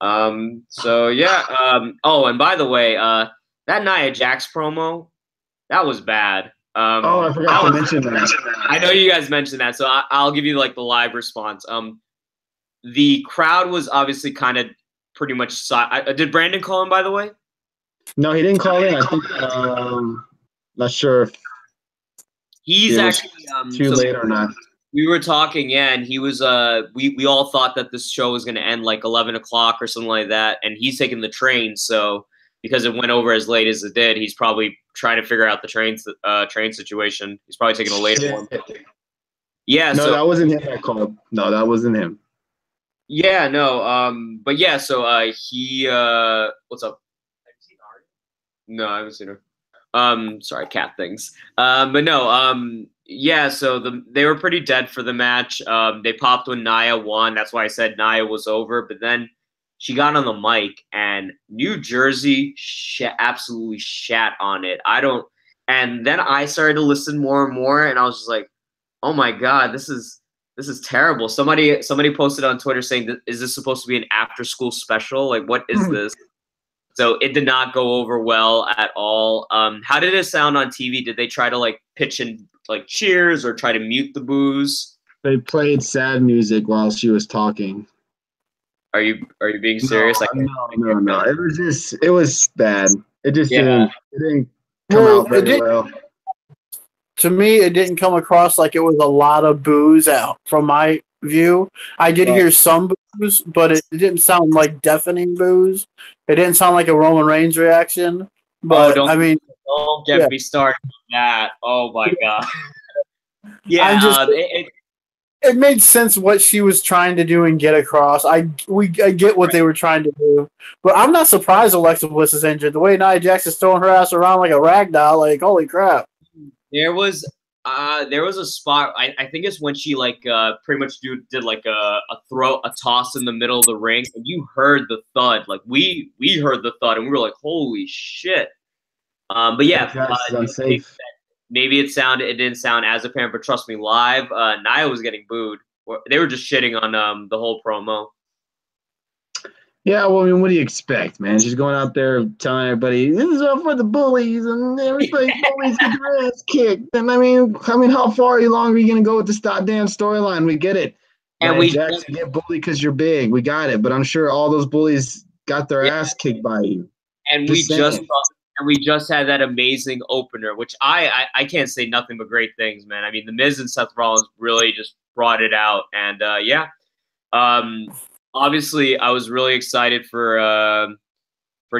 So yeah. Oh, and by the way, that Nia Jax promo, that was bad. I forgot to mention that. I know you guys mentioned that, so I'll give you like the live response. The crowd was obviously kind of pretty much. Did Brandon call him, by the way? No, he didn't call in. I think. Not sure if he's actually too late or not. We were talking, yeah, and he was. We all thought that this show was going to end like 11 o'clock or something like that, and he's taking the train. So because it went over as late as it did, he's probably trying to figure out the train situation. He's probably taking a later one. Yeah. No, that wasn't him that called. No, that wasn't him. Yeah. No. But yeah. So he. What's up? Have you seen Ari? No, I haven't seen her. Sorry, cat things. But no, yeah, so they were pretty dead for the match. They popped when Nia won. That's why I said Nia was over. But then she got on the mic, and New Jersey absolutely shat on it. And then I started to listen more and more, and I was just like, oh my God, this is terrible. Somebody posted on Twitter saying, is this supposed to be an after school special? Like, what is this? So it did not go over well at all. How did it sound on TV? Did they try to like pitch in like cheers or try to mute the boos? They played sad music while she was talking. Are you being serious? No. It was bad. It just didn't come out very well. To me, it didn't come across like it was a lot of boos out from my view. I did hear some boos, but it didn't sound like deafening boos. It didn't sound like a Roman Reigns reaction. But don't get me started on that. Oh my God. Yeah, it made sense what she was trying to do and get across. I get what they were trying to do, but I'm not surprised Alexa Bliss is injured. The way Nia Jax is throwing her ass around like a rag doll, like holy crap. There was a spot. I think it's when she like pretty much did like a toss in the middle of the ring, and you heard the thud. Like we heard the thud, and we were like, "Holy shit!" But yeah, maybe it didn't sound as apparent, but trust me, live, Nia was getting booed. They were just shitting on the whole promo. Yeah, well, I mean, what do you expect, man? She's going out there telling everybody, this is all for the bullies, and everybody bullies get their ass kicked. And I mean, how far long are you going to go with this damn storyline? We get it. And we Jackson get bullied because you're big. We got it. But I'm sure all those bullies got their ass kicked by you. And we just had that amazing opener, which I can't say nothing but great things, man. I mean, The Miz and Seth Rollins really just brought it out. And, yeah. Obviously, I was really excited for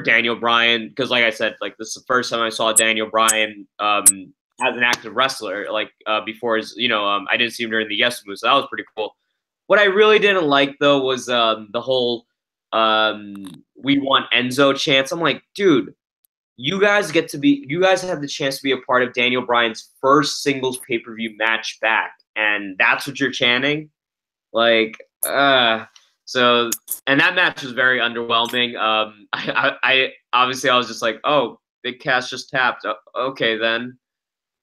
Daniel Bryan because, like I said, like this is the first time I saw Daniel Bryan as an active wrestler. Like before his, I didn't see him during the Yes Move, so that was pretty cool. What I really didn't like though was the whole "We want Enzo" chants. I'm like, dude, you guys have the chance to be a part of Daniel Bryan's first singles pay-per-view match back, and that's what you're chanting, like. So, and that match was very underwhelming. I obviously I was just like, oh, Big Cass just tapped. Okay, then.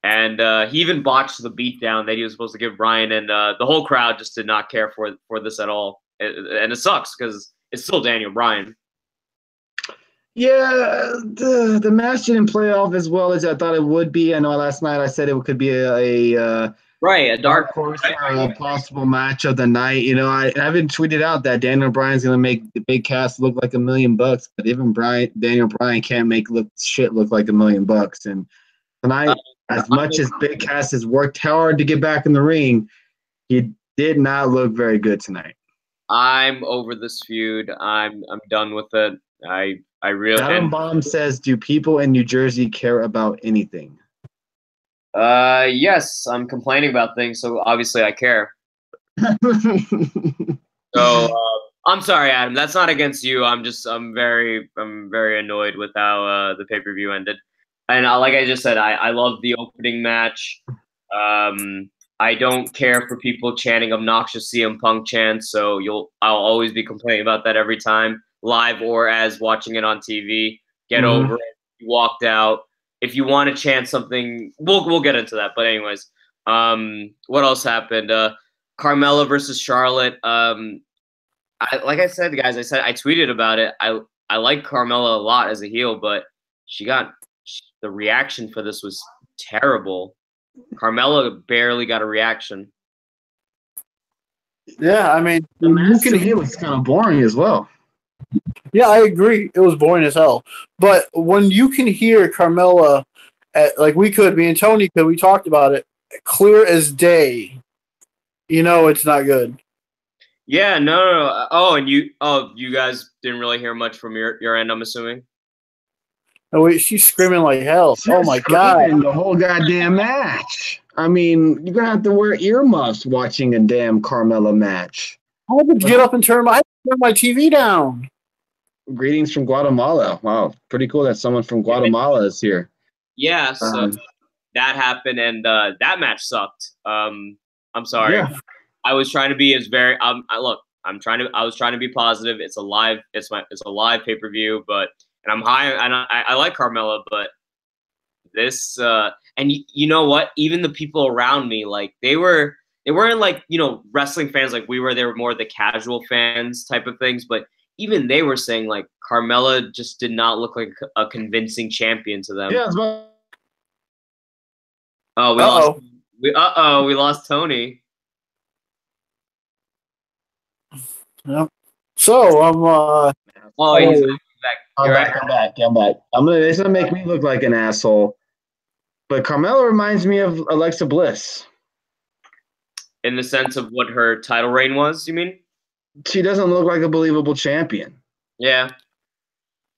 And he even botched the beatdown that he was supposed to give Bryan, and the whole crowd just did not care for this at all. And it sucks because it's still Daniel Bryan. Yeah, the match didn't play off as well as I thought it would be. I know last night I said it could be a Right, a dark horse for a possible match of the night. You know, I haven't tweeted out that Daniel Bryan's gonna make the big cast look like $1 million, but even Daniel Bryan can't make look like $1 million. And tonight, as much as Big Cass has worked hard to get back in the ring, he did not look very good tonight. I'm over this feud. I'm done with it. I really. Adam Bomb says, "Do people in New Jersey care about anything?" Yes, I'm complaining about things, so obviously I care. So I'm sorry, Adam. That's not against you. I'm very annoyed with how the pay-per-view ended. And like I just said, I love the opening match. I don't care for people chanting obnoxious CM Punk chants, so I'll always be complaining about that every time, live or as watching it on TV. Get over it. You walked out. If you want to chant something, we'll get into that. But anyways, what else happened? Carmella versus Charlotte. Like I said, guys, I tweeted about it. I like Carmella a lot as a heel, but the reaction for this was terrible. Carmella barely got a reaction. Yeah, I mean, the match to me was kind of boring as well. Yeah, I agree. It was boring as hell. But when you can hear Carmella, like me and Tony could, we talked about it, clear as day, you know it's not good. Yeah, no. Oh, and you guys didn't really hear much from your end, I'm assuming. Oh, she's screaming like hell. Oh my god! The whole goddamn match. I mean, you're gonna have to wear earmuffs watching a damn Carmella match. I had to get up and turn my TV down. Greetings from Guatemala. Wow, pretty cool that someone from Guatemala is here. Yeah, so that happened, and that match sucked. I'm sorry. Yeah. I was trying to be as very. I was trying to be positive. It's a live pay-per-view, but I'm high, and I like Carmella, but this and you know what? Even the people around me, like they weren't like wrestling fans like we were. They were more the casual fans type of things, but even they were saying like Carmella just did not look like a convincing champion to them. Yeah. We lost Tony. Yep. So he's back. I'm back. It's gonna make me look like an asshole. But Carmella reminds me of Alexa Bliss. In the sense of what her title reign was, you mean? She doesn't look like a believable champion. Yeah.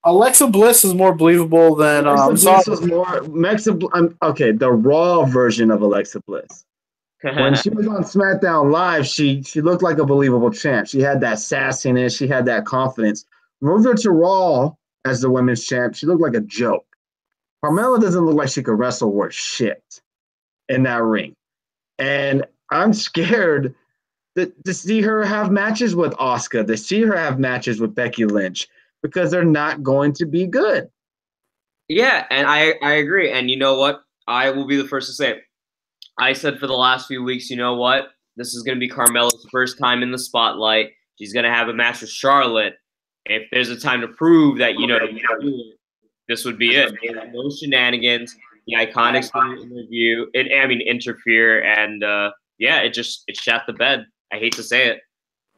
Alexa Bliss is more believable than the Raw version of Alexa Bliss. When she was on SmackDown Live, she looked like a believable champ. She had that sassiness. She had that confidence. Move her to Raw as the women's champ. She looked like a joke. Carmella doesn't look like she could wrestle worth shit in that ring. And I'm scared to see her have matches with Asuka, to see her have matches with Becky Lynch, because they're not going to be good. Yeah, and I agree. And you know what? I will be the first to say it. I said for the last few weeks, you know what? This is going to be Carmella's first time in the spotlight. She's going to have a match with Charlotte. If there's a time to prove that, this would be it. No shenanigans. The Iconics interfere, and it shat the bed. I hate to say it.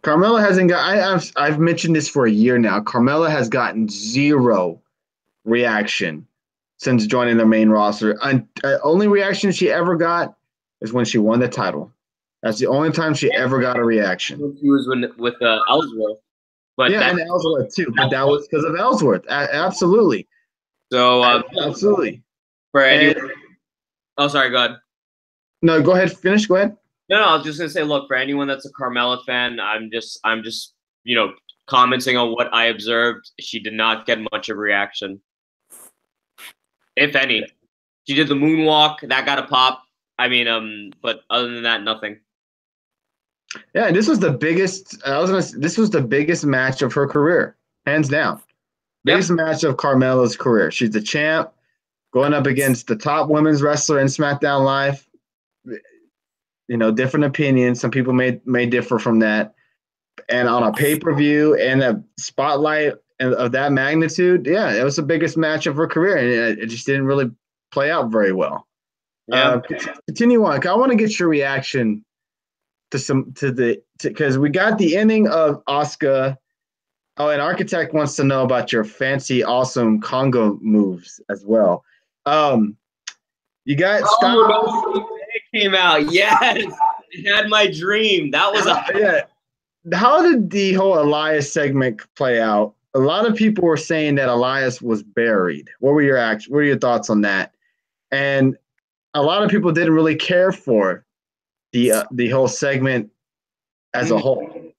Carmella hasn't got. I've mentioned this for a year now. Carmella has gotten zero reaction since joining the main roster. Only reaction she ever got is when she won the title. That's the only time she ever got a reaction. She was with Ellsworth. But and Ellsworth too. But that was because of Ellsworth. Absolutely. So absolutely. For anyone, sorry, go ahead. No, go ahead. Finish. Go ahead. No, I was just gonna say, look, for anyone that's a Carmella fan, I'm just commenting on what I observed. She did not get much of a reaction, if any. She did the moonwalk, that got a pop. But other than that, nothing. Yeah, and this was the biggest. This was the biggest match of her career, hands down. Biggest match of Carmella's career. She's the champ, going up against the top women's wrestler in SmackDown Live. Different opinions. Some people may differ from that. And on a pay-per-view and a spotlight of that magnitude, it was the biggest match of her career, and it just didn't really play out very well. Yeah. Continue on. I want to get your reaction because we got the ending of Asuka. Oh, and Architect wants to know about your fancy, awesome Congo moves as well. You got Styles. It came out. Yes, I had my dream. That was yeah. How did the whole Elias segment play out? A lot of people were saying that Elias was buried. What were your thoughts on that? And a lot of people didn't really care for the whole segment as a whole.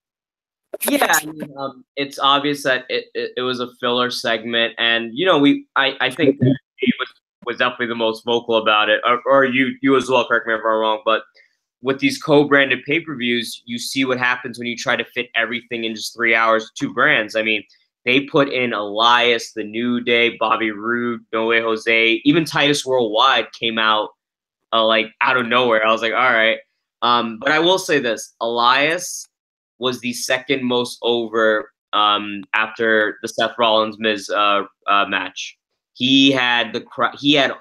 Yeah, I mean, it's obvious that it was a filler segment, and I think he was definitely the most vocal about it, or you as well. Correct me if I'm wrong, but with these co-branded pay-per-views, you see what happens when you try to fit everything in just 3 hours, 2 brands. I mean, they put in Elias, The New Day, Bobby Roode, No Way Jose, even Titus Worldwide came out like out of nowhere. I was like, all right. But I will say this: Elias was the second most over after the Seth Rollins Miz match. He had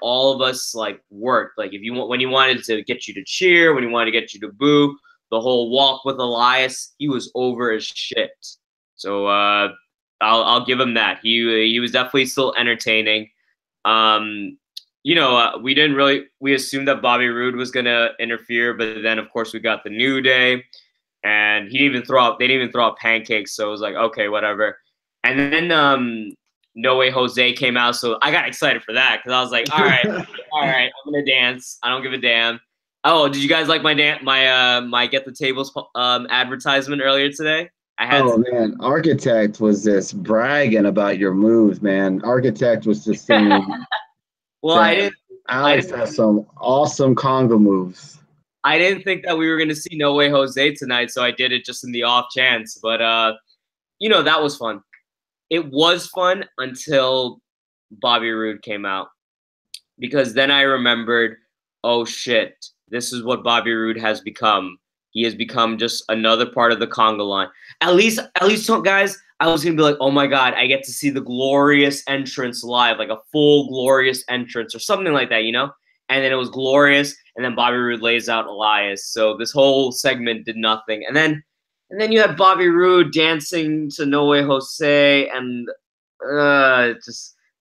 all of us like worked. Like when he wanted to get you to cheer, when he wanted to get you to boo, the whole walk with Elias, he was over as shit. So I'll give him that. He was definitely still entertaining. We assumed that Bobby Roode was gonna interfere, but then of course we got the New Day, and they didn't even throw out pancakes, so it was like, okay, whatever. And then No Way Jose came out, so I got excited for that because I was like, all right, I'm gonna dance. I don't give a damn. Oh, did you guys like my Get the Tables advertisement earlier today? Man, Architect was just bragging about your moves, man. Architect was just saying. Well, Alex has some awesome Congo moves. I didn't think that we were going to see No Way Jose tonight, so I did it just in the off chance. But, that was fun. It was fun until Bobby Roode came out. Because then I remembered, oh, shit, this is what Bobby Roode has become. He has become just another part of the Congo line. At least, guys, I was going to be like, oh, my God, I get to see the glorious entrance live, like a full glorious entrance or something like that, And then it was glorious, and then Bobby Roode lays out Elias. So this whole segment did nothing. And then you had Bobby Roode dancing to No Way Jose, and it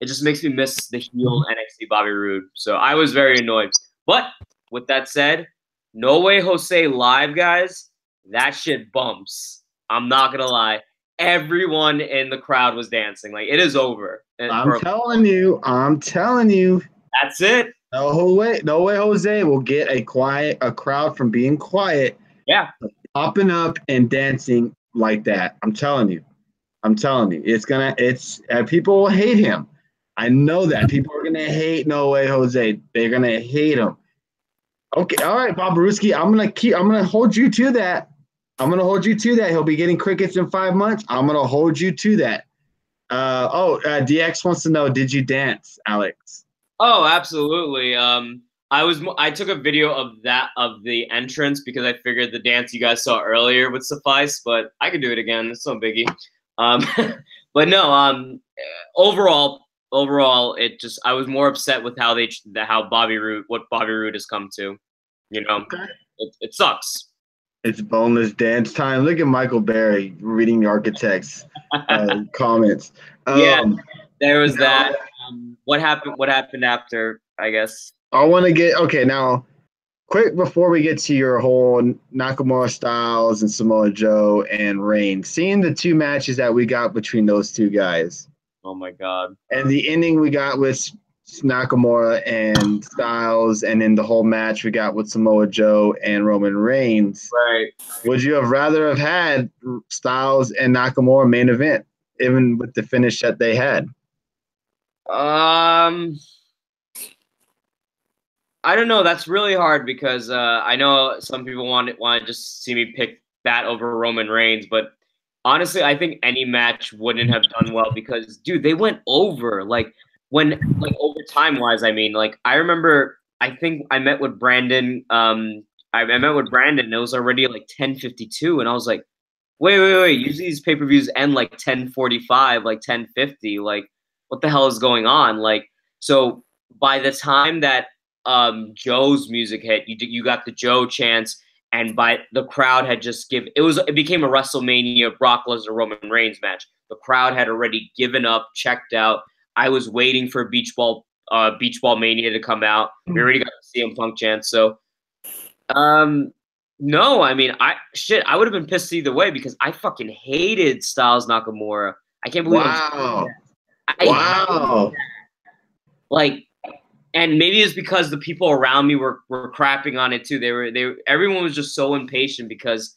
just makes me miss the heel NXT Bobby Roode. So I was very annoyed. But with that said, No Way Jose live, guys, that shit bumps. I'm not going to lie. Everyone in the crowd was dancing. Like, it is over. I'm telling you. That's it. No way Jose will get a crowd from being quiet. Yeah. Popping up and dancing like that. I'm telling you. People will hate him. I know that. People are gonna hate No Way Jose. They're gonna hate him. Okay, all right, Bob Baruski. I'm gonna hold you to that. He'll be getting crickets in 5 months. I'm gonna hold you to that. DX wants to know, did you dance, Alex? Oh, absolutely. I took a video of the entrance because I figured the dance you guys saw earlier would suffice, but I could do it again. It's no biggie. But no. Overall, I was more upset with what Bobby Roode has come to. Okay. It sucks. It's boneless dance time. Look at Michael Berry reading the Architect's comments. Yeah, there was that. What happened after, I guess? I want to get now. Quick before we get to your whole Nakamura Styles and Samoa Joe and Reigns, seeing the 2 matches that we got between those 2 guys. Oh my God! And the ending we got with Nakamura and Styles, and in the whole match we got with Samoa Joe and Roman Reigns. Right. Would you have rather have had Styles and Nakamura main event, even with the finish that they had? I don't know. That's really hard because I know some people want to just see me pick that over Roman Reigns, but honestly, I think any match wouldn't have done well because, dude, they went over. Like overtime wise, I mean, like I remember, I think I met with Brandon. I met with Brandon, and it was already like 10:52, and I was like, wait. Usually these pay-per-views end like 10:45, like 10:50. Like, what the hell is going on? Like, so by the time that Joe's music hit, you got the Joe chants, and by the crowd had just it became a WrestleMania Brock Lesnar Roman Reigns match. The crowd had already given up, checked out. I was waiting for Beach Ball Mania to come out. We already got the CM Punk chants, so no, I mean I would have been pissed either way because I fucking hated Styles Nakamura. I can't believe Wow. Like, and maybe it's because the people around me were crapping on it too. Everyone was just so impatient because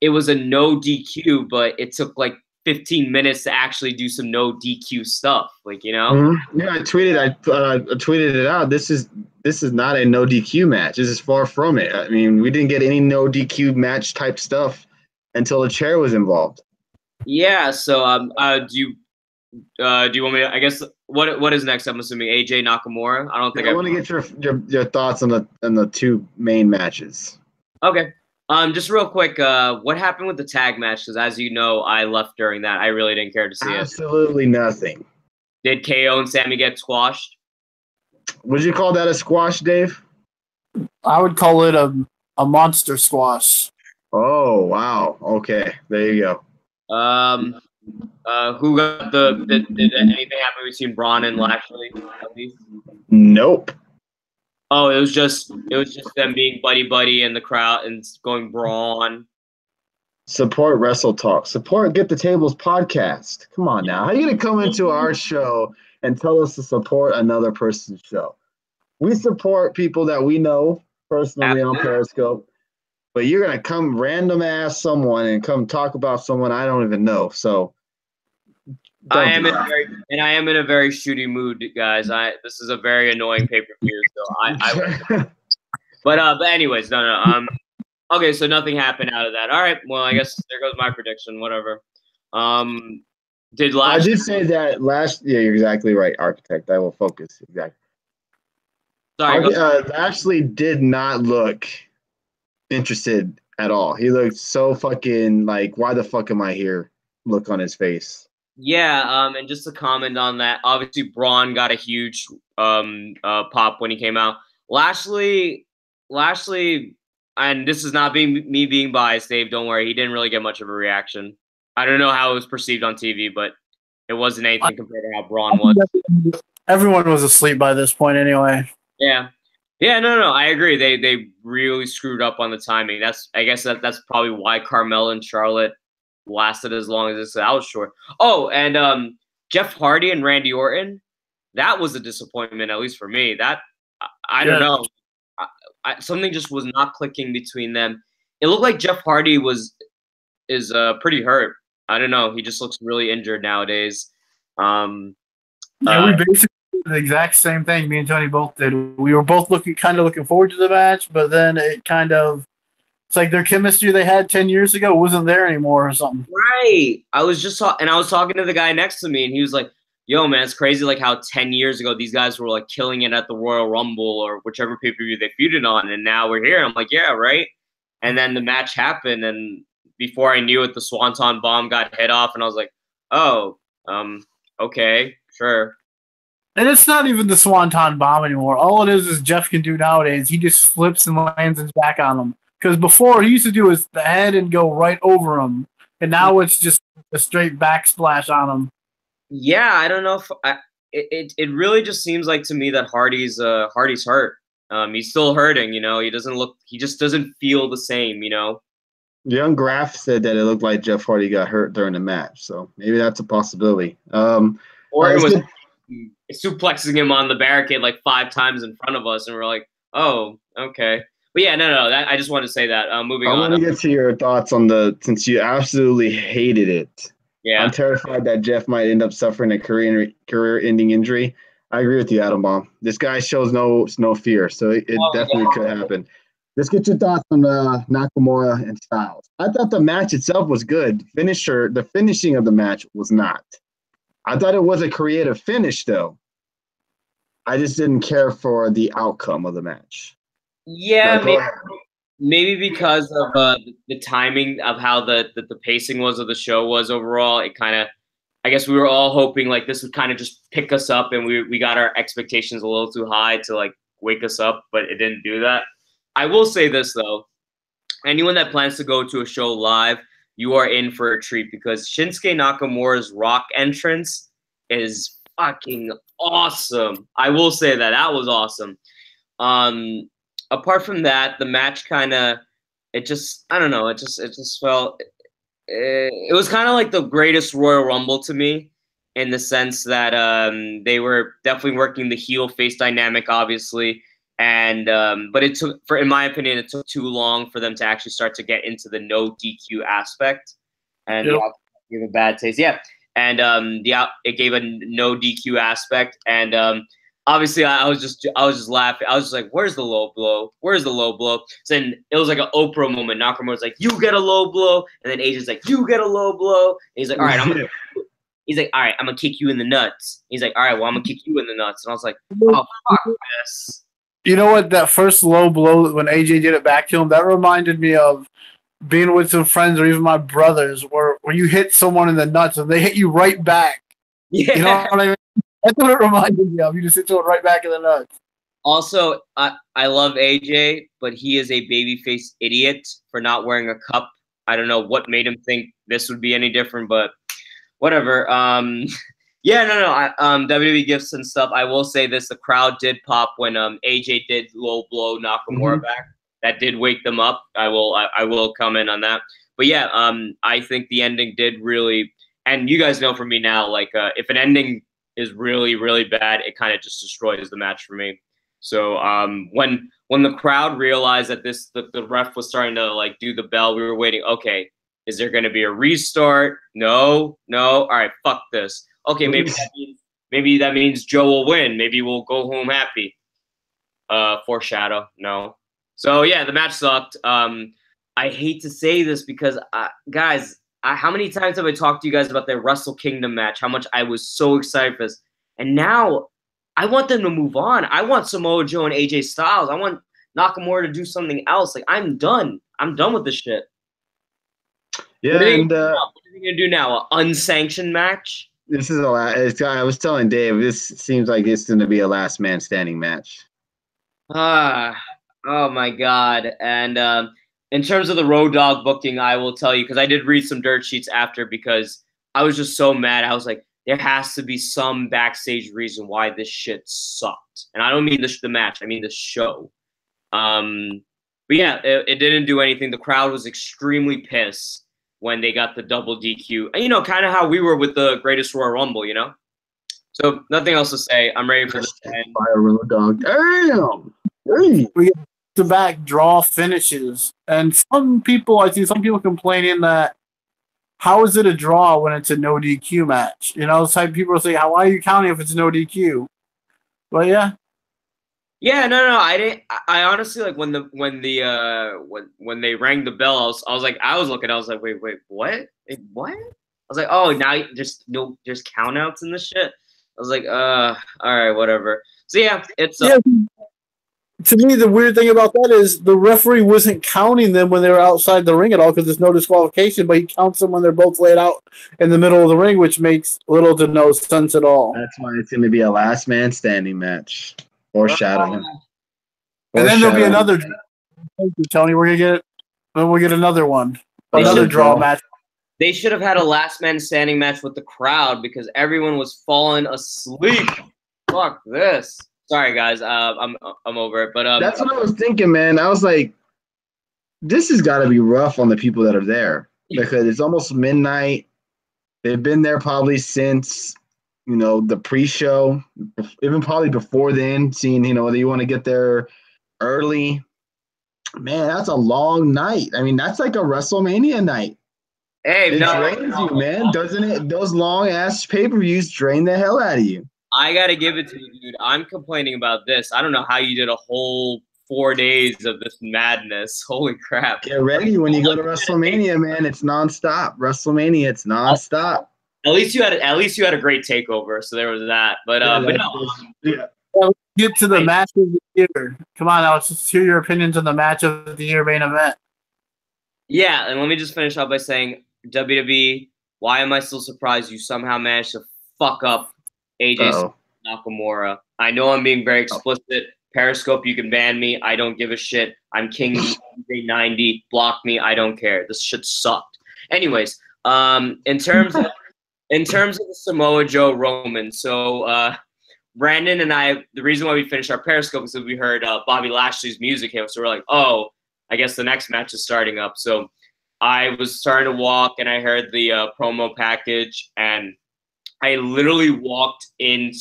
it was a no DQ, but it took like 15 minutes to actually do some no DQ stuff. Like, you know? Mm-hmm. Yeah, I tweeted it out. This is not a no DQ match. This is far from it. I mean, we didn't get any no DQ match type stuff until a chair was involved. Yeah. So, do you want me to, I guess, what is next? I'm assuming AJ Nakamura. I don't think I want to get your thoughts on the two main matches. Okay. Just real quick, what happened with the tag match? Because as you know, I left during that. I really didn't care to see Absolutely nothing. Did KO and Sammy get squashed? Would you call that a squash, Dave? I would call it a monster squash. Oh wow. Okay, there you go. Who got did anything happen between Braun and Lashley? At least? Nope. Oh, it was just them being buddy in the crowd and going Braun. Support Wrestle Talk. Support Get the Tables podcast. Come on now. How are you gonna come into our show and tell us to support another person's show? We support people that we know personally on Periscope, but you're gonna come random ass someone and come talk about someone I don't even know. So I am in a very shooty mood, guys. This is a very annoying pay-per-view, so but anyways, no. Okay, so nothing happened out of that. All right, well, I guess there goes my prediction. Whatever. I did say that last. Yeah, you're exactly right, Architect. I will focus exactly. Sorry. Lashley did not look interested at all. He looked so fucking like, why the fuck am I here? Look on his face. Yeah, and just to comment on that, obviously Braun got a huge pop when he came out. Lashley, and this is not me being biased, Dave. Don't worry, he didn't really get much of a reaction. I don't know how it was perceived on TV, but it wasn't anything compared to how Braun was. Everyone was asleep by this point, anyway. Yeah, no, I agree. They really screwed up on the timing. I guess that's probably why Carmella and Charlotte lasted as long as this. I was sure. Oh, and Jeff Hardy and Randy Orton, that was a disappointment, at least for me. That I don't know. Something just was not clicking between them. It looked like Jeff Hardy is pretty hurt. I don't know. He just looks really injured nowadays. We basically did the exact same thing. Me and Tony both did. We were both looking forward to the match, but then it's like their chemistry they had 10 years ago wasn't there anymore or something. Right. I was talking to the guy next to me, and he was like, yo, man, it's crazy like how 10 years ago these guys were like killing it at the Royal Rumble or whichever pay-per-view they feuded on, and now we're here. And I'm like, yeah, right. And then the match happened, and before I knew it, the Swanton Bomb got hit off, and I was like, oh, okay, sure. And it's not even the Swanton Bomb anymore. All it is Jeff can do nowadays. He just flips and lands his back on him. Because before, he used to do the head and go right over him. And now it's just a straight backsplash on him. Yeah, I don't know if it really just seems like to me that Hardy's hurt. He's still hurting, you know. He just doesn't feel the same, you know. Young Graf said that it looked like Jeff Hardy got hurt during the match, so maybe that's a possibility. Or it was suplexing him on the barricade like 5 times in front of us, and we're like, oh, okay. But yeah, no. I just wanted to say that. Moving on. I want to get to your thoughts on since you absolutely hated it. Yeah. I'm terrified that Jeff might end up suffering a career-ending injury. I agree with you, Adam Bomb. This guy shows no fear, so it definitely could happen. Let's get your thoughts on Nakamura and Styles. I thought the match itself was good. The finishing of the match was not. I thought it was a creative finish, though. I just didn't care for the outcome of the match. Yeah, maybe because of the timing of how the pacing was of the show was overall. It kind of, I guess we were all hoping like this would kind of just pick us up, and we got our expectations a little too high to like wake us up, but it didn't do that. I will say this though. Anyone that plans to go to a show live, you are in for a treat because Shinsuke Nakamura's Rock entrance is fucking awesome. I will say that. That was awesome. Apart from that, the match kind of, it just, I don't know, it just felt, it was kind of like the greatest Royal Rumble to me in the sense that they were definitely working the heel face dynamic, obviously. And but it took, in my opinion, it took too long for them to actually start to get into the no DQ aspect, and Yep. gave a bad taste. Yeah, and it gave a no DQ aspect, and obviously I was just laughing. I was just like, "Where's the low blow? Where's the low blow?" So then it was like an Oprah moment. Nakamura's like, "You get a low blow," and then Asia's like, "You get a low blow." And he's like, "All right, I'm gonna kick you in the nuts." He's like, "All right, well, I'm gonna kick you in the nuts," and I was like, "Oh fuck this." You know what? That first low blow when AJ did it back to him, that reminded me of being with some friends or even my brothers, where you hit someone in the nuts and they hit you right back. Yeah. You know what I mean? That's what it reminded me of. You just hit someone right back in the nuts. Also, I love AJ, but he is a babyface idiot for not wearing a cup. I don't know what made him think this would be any different, but whatever. Yeah, no. WWE gifts and stuff. I will say this: the crowd did pop when AJ did low blow Nakamura back. That did wake them up. I will comment on that. But yeah, I think the ending did really. And you guys know from me now, like if an ending is really really bad, it kind of just destroys the match for me. So when the crowd realized that the ref was starting to like do the bell, we were waiting. Okay, is there going to be a restart? No. All right, fuck this. Okay, maybe that means Joe will win. Maybe we'll go home happy. Foreshadow. No. So yeah, the match sucked. I hate to say this because guys, how many times have I talked to you guys about their Wrestle Kingdom match? How much I was so excited for this, and now I want them to move on. I want Samoa Joe and AJ Styles. I want Nakamura to do something else. Like I'm done. I'm done with this shit. Yeah, what are they and gonna do now? An unsanctioned match? this is I was telling Dave, this seems like it's going to be a last man standing match. Oh my god! And in terms of the Road Dogg booking, I will tell you because I did read some dirt sheets after because I was just so mad. I was like, there has to be some backstage reason why this shit sucked, and I don't mean the match. I mean the show. But yeah, it didn't do anything. The crowd was extremely pissed when they got the double DQ. And, you know, kind of how we were with the Greatest Royal Rumble, you know? So nothing else to say. I'm ready for this. By a Road Dogg. Damn. Hey. We get to back draw finishes. And I see some people complaining that how is it a draw when it's a no DQ match? You know, some people say, why are you counting if it's no DQ? But yeah. Yeah, no, I didn't. I honestly like when they rang the bell. I was looking. I was like, wait, what? What? I was like, oh, now there's count outs in this shit. I was like, all right, whatever. So yeah, it's. To me, the weird thing about that is the referee wasn't counting them when they were outside the ring at all because there's no disqualification, but he counts them when they're both laid out in the middle of the ring, which makes little to no sense at all. That's why it's going to be a last man standing match. Foreshadowing. And then there'll be another. Thank you, Tony. We'll get another one. Another draw match. They should have had a last man standing match with the crowd because everyone was falling asleep. Fuck this. Sorry, guys. I'm over it. But that's what I was thinking, man. I was like, this has got to be rough on the people that are there because it's almost midnight. They've been there probably since, you know, the pre-show, even probably before then, seeing, you know, whether you want to get there early. Man, that's a long night. I mean, that's like a WrestleMania night. Hey, it drains you, man. Doesn't it? Those long-ass pay-per-views drain the hell out of you. I got to give it to you, dude. I'm complaining about this. I don't know how you did a whole 4 days of this madness. Holy crap. Get ready when you go to WrestleMania, man. It's nonstop. WrestleMania, it's nonstop. At least you had a great takeover, so there was that. But no. Yeah. Let's get to the match of the year. Come on, Alex. Let's hear your opinions on the match of the year main event. Yeah, and let me just finish up by saying, WWE, why am I still surprised you somehow managed to fuck up AJ Nakamura? I know I'm being very explicit, Periscope, you can ban me. I don't give a shit. I'm king 90. Block me. I don't care. This shit sucked. Anyways, in terms of the Samoa Joe Roman, so Brandon and I, the reason why we finished our Periscope is that we heard Bobby Lashley's music hit. So we're like, oh, I guess the next match is starting up. So I was starting to walk, and I heard the promo package, and I literally walked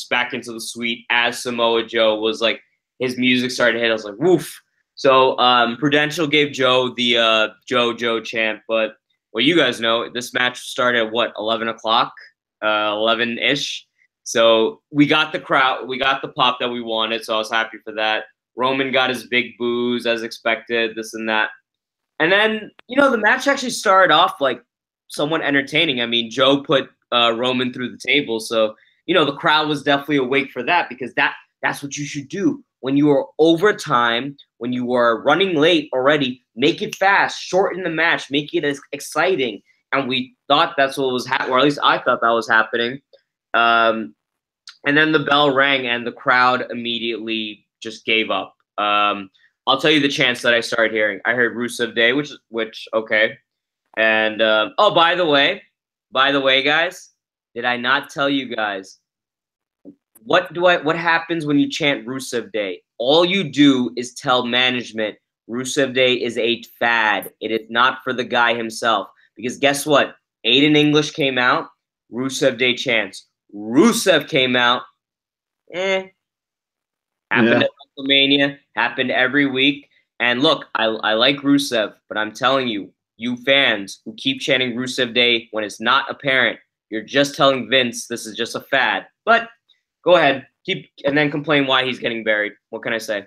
back into the suite as Samoa Joe was like, his music started to hit. I was like, woof. So Prudential gave Joe the Joe chant, but well, you guys know this match started at what, 11 o'clock, 11-ish. So we got the crowd, we got the pop that we wanted. So I was happy for that. Roman got his big boos as expected, this and that. And then, the match actually started off like somewhat entertaining. I mean, Joe put Roman through the table. So, the crowd was definitely awake for that, because that's what you should do. When you are over time, when you are running late already, make it fast, shorten the match, make it as exciting. And we thought that's what was happening, or at least I thought that was happening. And then the bell rang, and the crowd immediately just gave up. I'll tell you the chants that I started hearing. I heard Rusev Day, which okay. And oh, by the way, guys, did I not tell you guys what happens when you chant Rusev Day? All you do is tell management Rusev Day is a fad. It is not for the guy himself. Because guess what? Aiden English came out, Rusev Day chants. Rusev came out, happened at WrestleMania, happened every week. And look, I like Rusev, but I'm telling you, you fans who keep chanting Rusev Day when it's not apparent, you're just telling Vince this is just a fad. But go ahead, and then complain why he's getting buried. What can I say?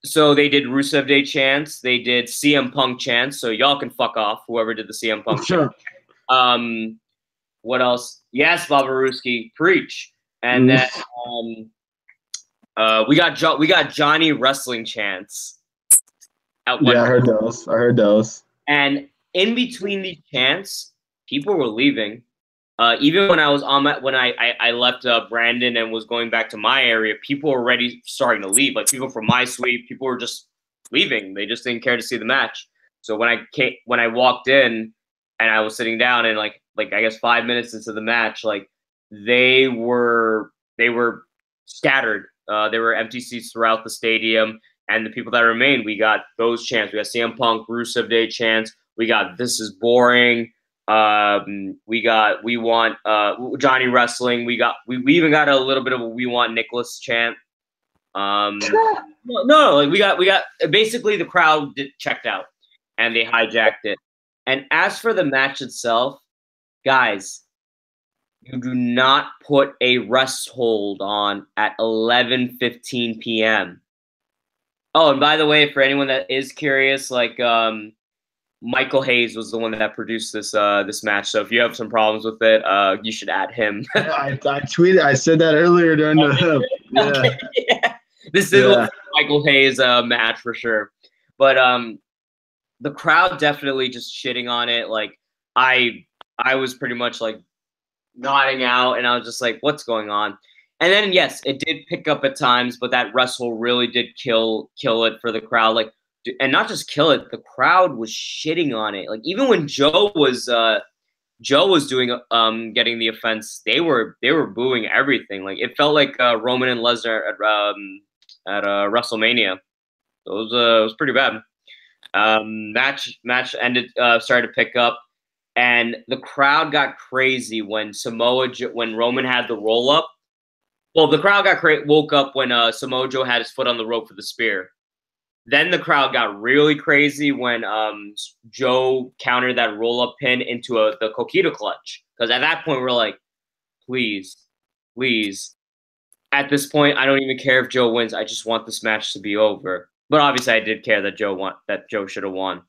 So they did Rusev Day chants. They did CM Punk chants. So y'all can fuck off, whoever did the CM Punk chant. What else? Yes, Babaruski, preach. And then we got Johnny wrestling chants. I heard those. And in between these chants, people were leaving. Even when I was when I left Brandon and was going back to my area, people were already starting to leave. Like people from my suite, people were just leaving. They just didn't care to see the match. So when I walked in and I was sitting down, and like I guess 5 minutes into the match, like they were scattered. There were empty seats throughout the stadium, and the people that remained, we got those chants. We got CM Punk, Rusev Day chants. We got This Is Boring. We want Johnny Wrestling. We even got a little bit of a We Want Nicholas chant. Like we got basically the crowd checked out and they hijacked it. And as for the match itself, guys, you do not put a rest hold on at 11:15 p.m. Oh, and by the way, for anyone that is curious, like Michael Hayes was the one that produced this match. So if you have some problems with it, you should add him. I tweeted. I said that earlier during the. Okay, yeah. This is Michael Hayes match for sure. But the crowd definitely just shitting on it. Like I was pretty much like nodding out, and I was just like, "What's going on?" And then yes, it did pick up at times, but that wrestle really did kill it for the crowd. Like. And not just kill it, the crowd was shitting on it. Like even when Joe was doing getting the offense, they were booing everything. Like it felt like Roman and Lesnar at WrestleMania. So it was pretty bad. Match ended, started to pick up, and the crowd got crazy when when Roman had the roll up. Well, the crowd woke up when Samoa Joe had his foot on the rope for the spear. Then the crowd got really crazy when Joe countered that roll-up pin into the Coquito clutch. Because at that point, we're like, please. At this point, I don't even care if Joe wins. I just want this match to be over. But obviously, I did care that Joe should have won.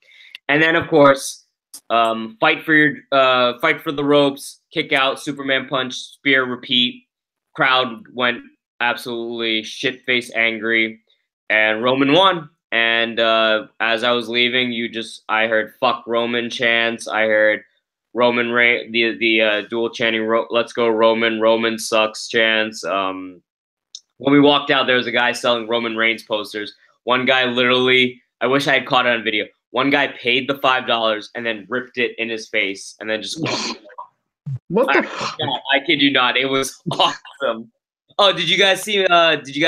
And then, of course, fight for the ropes, kick out, Superman punch, spear, repeat. Crowd went absolutely shit-faced angry, and Roman won. And as I was leaving, I heard "fuck Roman" chants. I heard Roman the dual chanting "Let's go Roman, Roman sucks" chants. When we walked out, there was a guy selling Roman Reigns posters. One guy literally, I wish I had caught it on video. One guy paid the $5 and then ripped it in his face and then just. What the fuck? I kid you not. It was awesome. Oh, did you guys see? Did you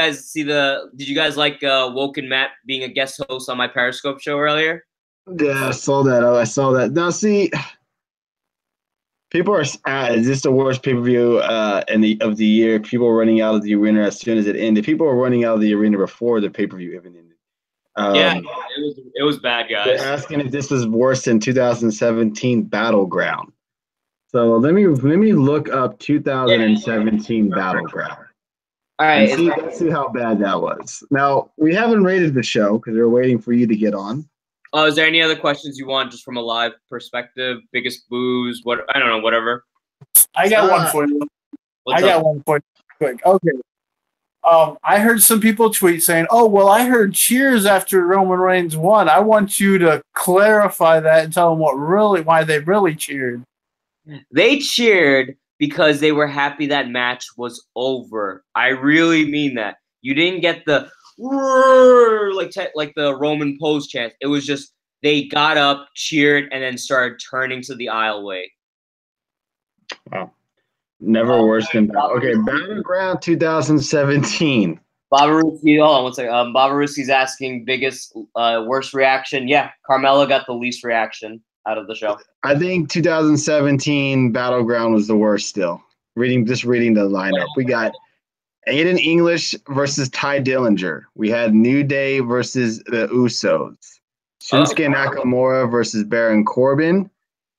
guys like Woken Matt being a guest host on my Periscope show earlier? Yeah, I saw that. I saw that. Now, see, people are. Is this the worst pay per view of the year? People are running out of the arena as soon as it ended. People are running out of the arena before the pay per view even ended. Yeah, it was bad, guys. They're asking if this was worse than 2017 Battleground. So let me look up 2017 Battleground. All right, let's see how bad that was. Now, we haven't rated the show because we're waiting for you to get on. Oh, is there any other questions you want just from a live perspective? Biggest boos, what I don't know, whatever. I got one for you. Got one for you quick. Okay. I heard some people tweet saying, "Oh, well, I heard cheers after Roman Reigns won." I want you to clarify that and tell them why they really cheered. They cheered because they were happy that match was over. I really mean that. You didn't get the like the Roman pose chant. It was just they got up, cheered, and then started turning to the aisleway. Wow. Never worse than Battleground 2017. Babaruski, hold on one second. Babaruski's asking biggest worst reaction. Yeah, Carmella got the least reaction out of the show. I think 2017 Battleground was the worst still. Reading the lineup. We got Aiden English versus Ty Dillinger. We had New Day versus the Usos. Shinsuke Nakamura versus Baron Corbin.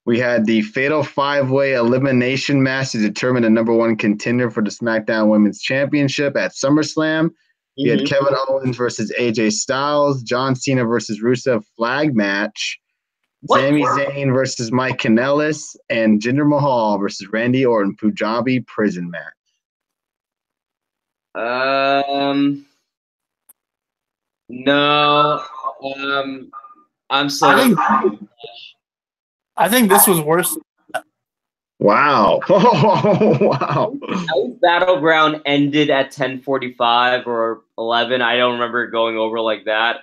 We had the Fatal 5-Way elimination match to determine the #1 contender for the SmackDown Women's Championship at SummerSlam. We had Kevin Owens versus AJ Styles, John Cena versus Rusev flag match, Sami Zayn versus Mike Kanellis, and Jinder Mahal versus Randy Orton Punjabi prison match. No. I'm sorry. I think this was worse. Wow. Oh, wow. Battleground ended at 10:45 or 11. I don't remember it going over like that.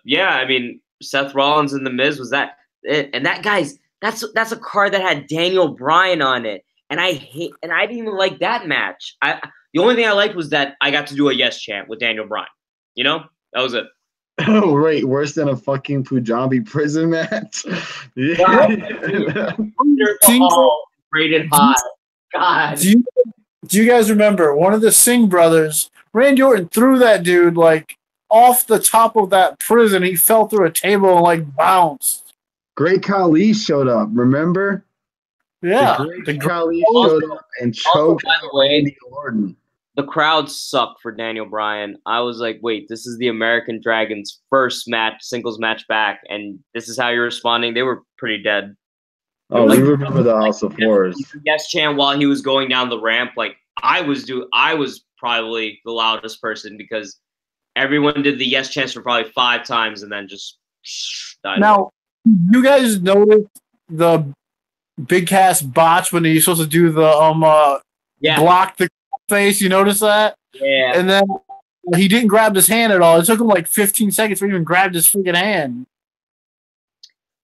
Yeah, I mean, Seth Rollins and The Miz was that it. And that, guys, that's a card that had Daniel Bryan on it. And I didn't even like that match. The only thing I liked was that I got to do a yes chant with Daniel Bryan. You know? That was it. Oh, right. Worse than a fucking Punjabi prison match. Rated high. God. Do you guys remember one of the Singh brothers, Randy Orton, threw that dude like off the top of that prison? He fell through a table and like bounced. Great Khali showed up, remember? Yeah. The Khali showed up and choked Randy Orton. The crowd sucked for Daniel Bryan. I was like, wait, this is the American Dragon's first singles match back, and this is how you're responding? They were pretty dead. Oh, we remember the House of Horrors. Yes chant while he was going down the ramp. Like I was probably the loudest person because everyone did the yes chants for probably 5 times and then just died. Now, you guys noticed the Big Cass botch when he's supposed to do the block the face? You notice that? Yeah. And then he didn't grab his hand at all. It took him like 15 seconds for he even grabbed his freaking hand.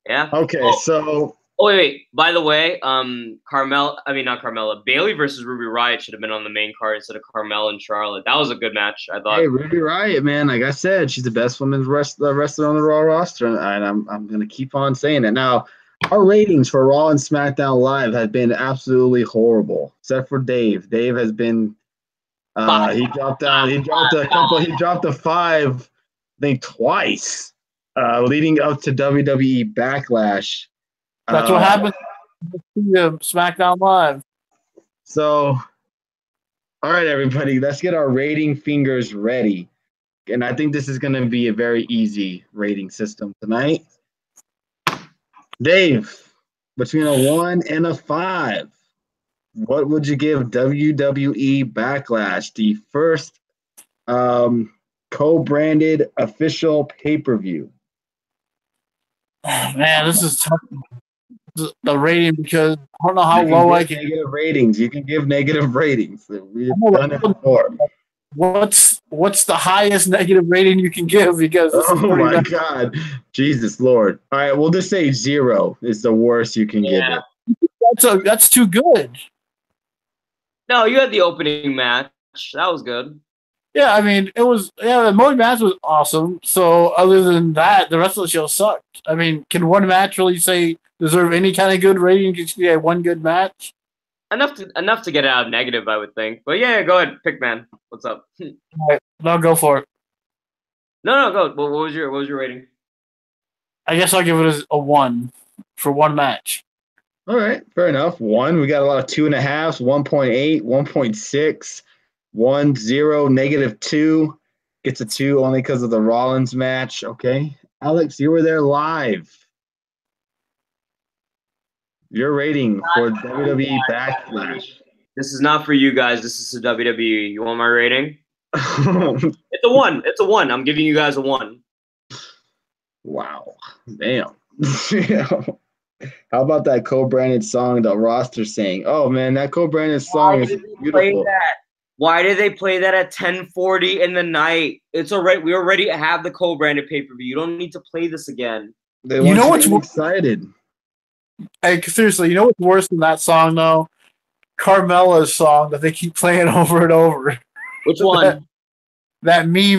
Yeah. Okay, so. Oh wait. By the way, not Carmella. Bailey versus Ruby Riott should have been on the main card instead of Carmella and Charlotte. That was a good match, I thought. Hey, Ruby Riott, man. Like I said, she's the best women's wrestler on the Raw roster, and I'm gonna keep on saying it. Now, our ratings for Raw and SmackDown Live have been absolutely horrible, except for Dave. Dave has been he dropped down. He dropped a 5, I think twice, leading up to WWE Backlash. That's what happened to SmackDown Live. So, all right, everybody, let's get our rating fingers ready. And I think this is going to be a very easy rating system tonight. Dave, between a 1 and a 5, what would you give WWE Backlash, the first co-branded official pay-per-view? Man, this is tough. the rating because I don't know how You can low I give can. negative ratings. You can give negative ratings. We've I'm done it before. What's the highest negative rating you can give? Because this is Oh pretty my bad. God, Jesus Lord! All right, we'll just say 0 is the worst you can give it. That's too good. No, you had the opening match. That was good. Yeah, I mean, it was. Yeah, the Moy match was awesome. So other than that, the rest of the show sucked. I mean, can one match really say deserve any kind of good rating? Because you had one good match. Enough to get out of negative, I would think. But yeah, go ahead, pick man. What's up? All right, I'll go for it. No, go. What was your rating? I guess I'll give it a 1 for one match. All right, fair enough. 1. We got a lot of 2.5s, 1.8, 1.6, 1, 0, -2. Gets a 2 only because of the Rollins match. Okay, Alex, you were there live. Your rating for WWE Backlash. This is not for you guys. This is the WWE. You want my rating? It's a 1. It's a 1. I'm giving you guys a 1. Wow, damn. How about that co-branded song the roster sang? Oh man, that co-branded song is beautiful. Why did they play that at 10:40 in the night? It's already we already have the co-branded pay-per-view. You don't need to play this again. They want you to be excited. Hey, seriously, you know what's worse than that song though? Carmella's song that they keep playing over and over. Which one? That me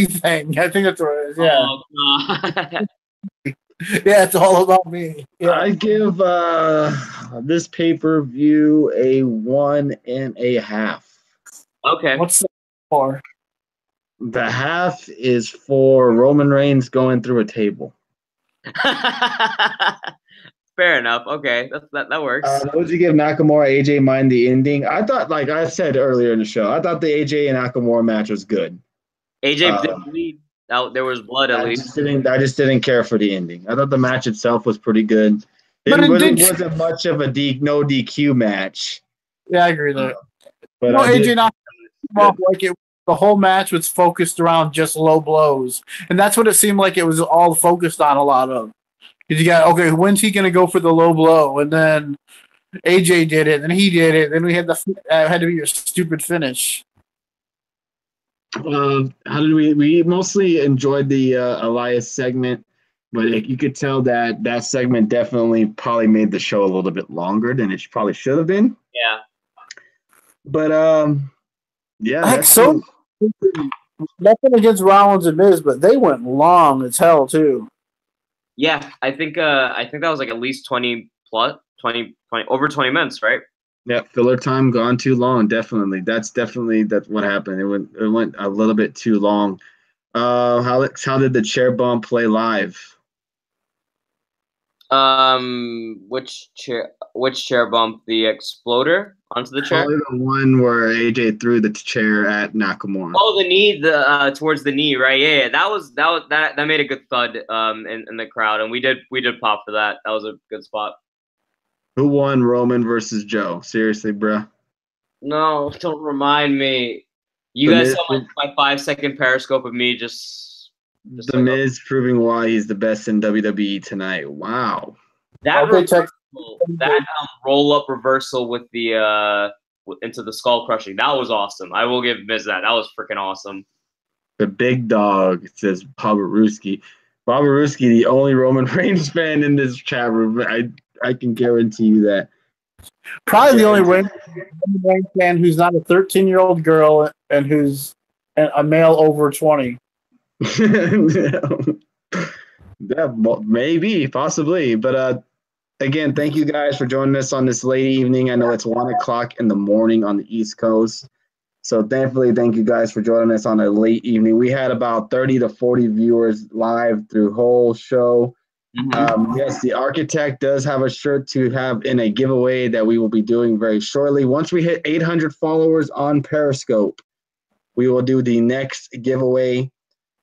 thing. I think that's what it is. Yeah. Oh, God. Yeah, it's all about me. Yeah. I give this pay-per-view a 1.5. Okay. What's that for? The half is for Roman Reigns going through a table. Fair enough. Okay, that works. What would you give Nakamura AJ mind the ending? I thought, like I said earlier in the show, I thought the AJ and Nakamura match was good. AJ did bleed. There was blood at least. I just didn't care for the ending. I thought the match itself was pretty good. But It really wasn't much of a no DQ match. Yeah, I agree there. But AJ Nakamura, like the whole match was focused around just low blows, and that's what it seemed like it was all focused on a lot of. Because you got, okay, when's he going to go for the low blow? And then AJ did it, and he did it. Then we had had to be your stupid finish. How did we mostly enjoyed the Elias segment, but you could tell that segment definitely probably made the show a little bit longer than it probably should have been. Yeah. But yeah, Heck, so nothing against Rollins and Miz, but they went long as hell too. Yeah, I think that was like at least 20 over 20 minutes, right? Yeah, filler time gone too long. Definitely, that's what happened. It went a little bit too long. Alex, how did the chair bump play live? Which chair bump? The exploder onto the chair? Probably the one where AJ threw the chair at Nakamura. Oh, the knee, towards the knee, right? Yeah, that made a good thud in the crowd, and we did pop for that. That was a good spot. Who won Roman versus Joe? Seriously, bruh. No, don't remind me. You guys saw my 5-second periscope of me just the Miz proving why he's the best in WWE tonight. Wow. That roll up reversal with the into the skull crushing. That was awesome. I will give Miz that. That was freaking awesome. The big dog, says Babaruski. Babaruski, the only Roman Reigns fan in this chat room. I can guarantee you that. Probably the only Reigns fan who's not a 13-year-old girl and who's a male over 20. Yeah, maybe, possibly. But again, thank you guys for joining us on this late evening. I know it's 1 o'clock in the morning on the East Coast. So thankfully, thank you guys for joining us on a late evening. We had about 30 to 40 viewers live through whole show. Mm-hmm. Yes, the Architect does have a shirt to have in a giveaway that we will be doing very shortly. Once we hit 800 followers on Periscope, we will do the next giveaway.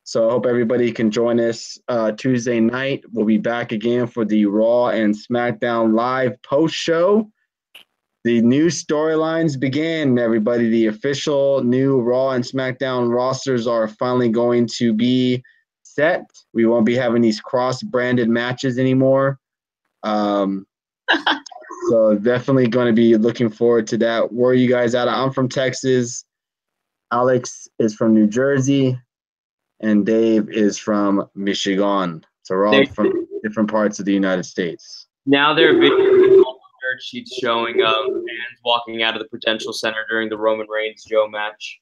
So I hope everybody can join us Tuesday night. We'll be back again for the Raw and SmackDown live post show. The new storylines begin, everybody. The official new Raw and SmackDown rosters are finally going to be set. We won't be having these cross-branded matches anymore. So definitely going to be looking forward to that. Where are you guys at? I'm from Texas. Alex is from New Jersey. And Dave is from Michigan. So we're all from different parts of the United States. Now there have been dirt sheets showing fans walking out of the Prudential Center during the Roman Reigns Joe match.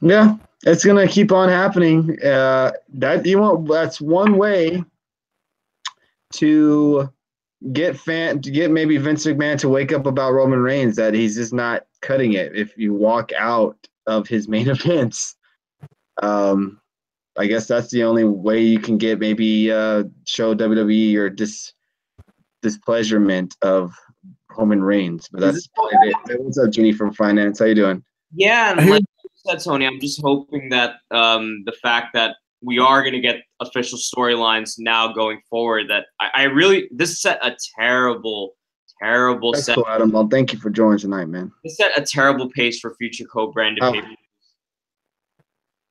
Yeah, it's gonna keep on happening. That's one way to get maybe Vince McMahon to wake up about Roman Reigns, that he's just not cutting it. If you walk out of his main events, I guess that's the only way you can get maybe show WWE your displeasurement of Roman Reigns. But that's it. What's up, Jenny from Finance? How you doing? Yeah, and like you said, Tony, I'm just hoping that the fact that we are going to get official storylines now going forward, that I really, this set a terrible That's set. Cool, Adam. Well, thank you for joining tonight, man. This set a terrible pace for future co-branded pay-per-views.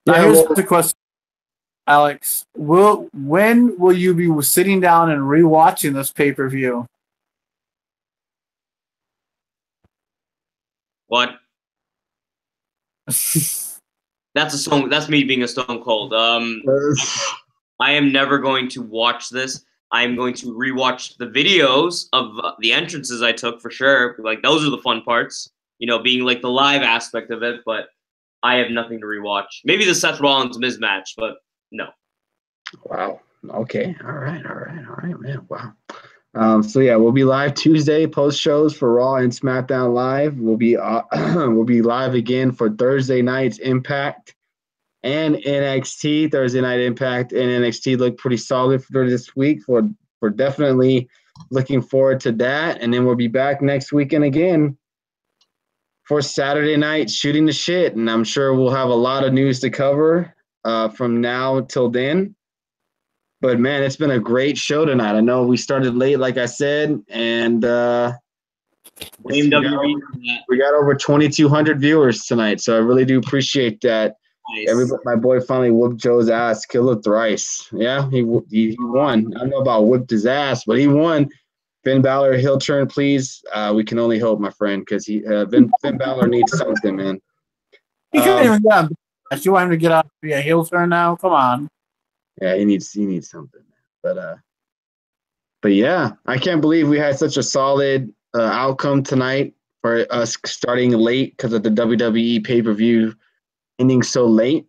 Now here's the question, Alex. When will you be sitting down and rewatching this pay-per-view? What? That's me being a stone cold. I am never going to watch this. I am going to rewatch the videos of the entrances I took for sure. Like, those are the fun parts, being like the live aspect of it. But I have nothing to rewatch. Maybe the Seth Rollins Miz match, but no. Wow. Okay. All right, man. Wow. So yeah, we'll be live Tuesday post shows for Raw and SmackDown Live. We'll be live again for Thursday night's Impact and NXT. Thursday night Impact and NXT look pretty solid for this week. We're definitely looking forward to that, and then we'll be back next weekend again for Saturday night shooting the shit. And I'm sure we'll have a lot of news to cover from now till then. But, man, it's been a great show tonight. I know we started late, like I said, and we got over 2,200 viewers tonight, so I really do appreciate that. Nice. My boy finally whooped Joe's ass, killed thrice. Yeah, he won. I don't know about whooped his ass, but he won. Finn Balor, heel turn, please. We can only hope, my friend, because Finn Balor needs something, man. He couldn't even get out. You want him to get out and be a heel turn now? Come on. Yeah, he needs something. But yeah, I can't believe we had such a solid outcome tonight for us starting late because of the WWE pay-per-view ending so late.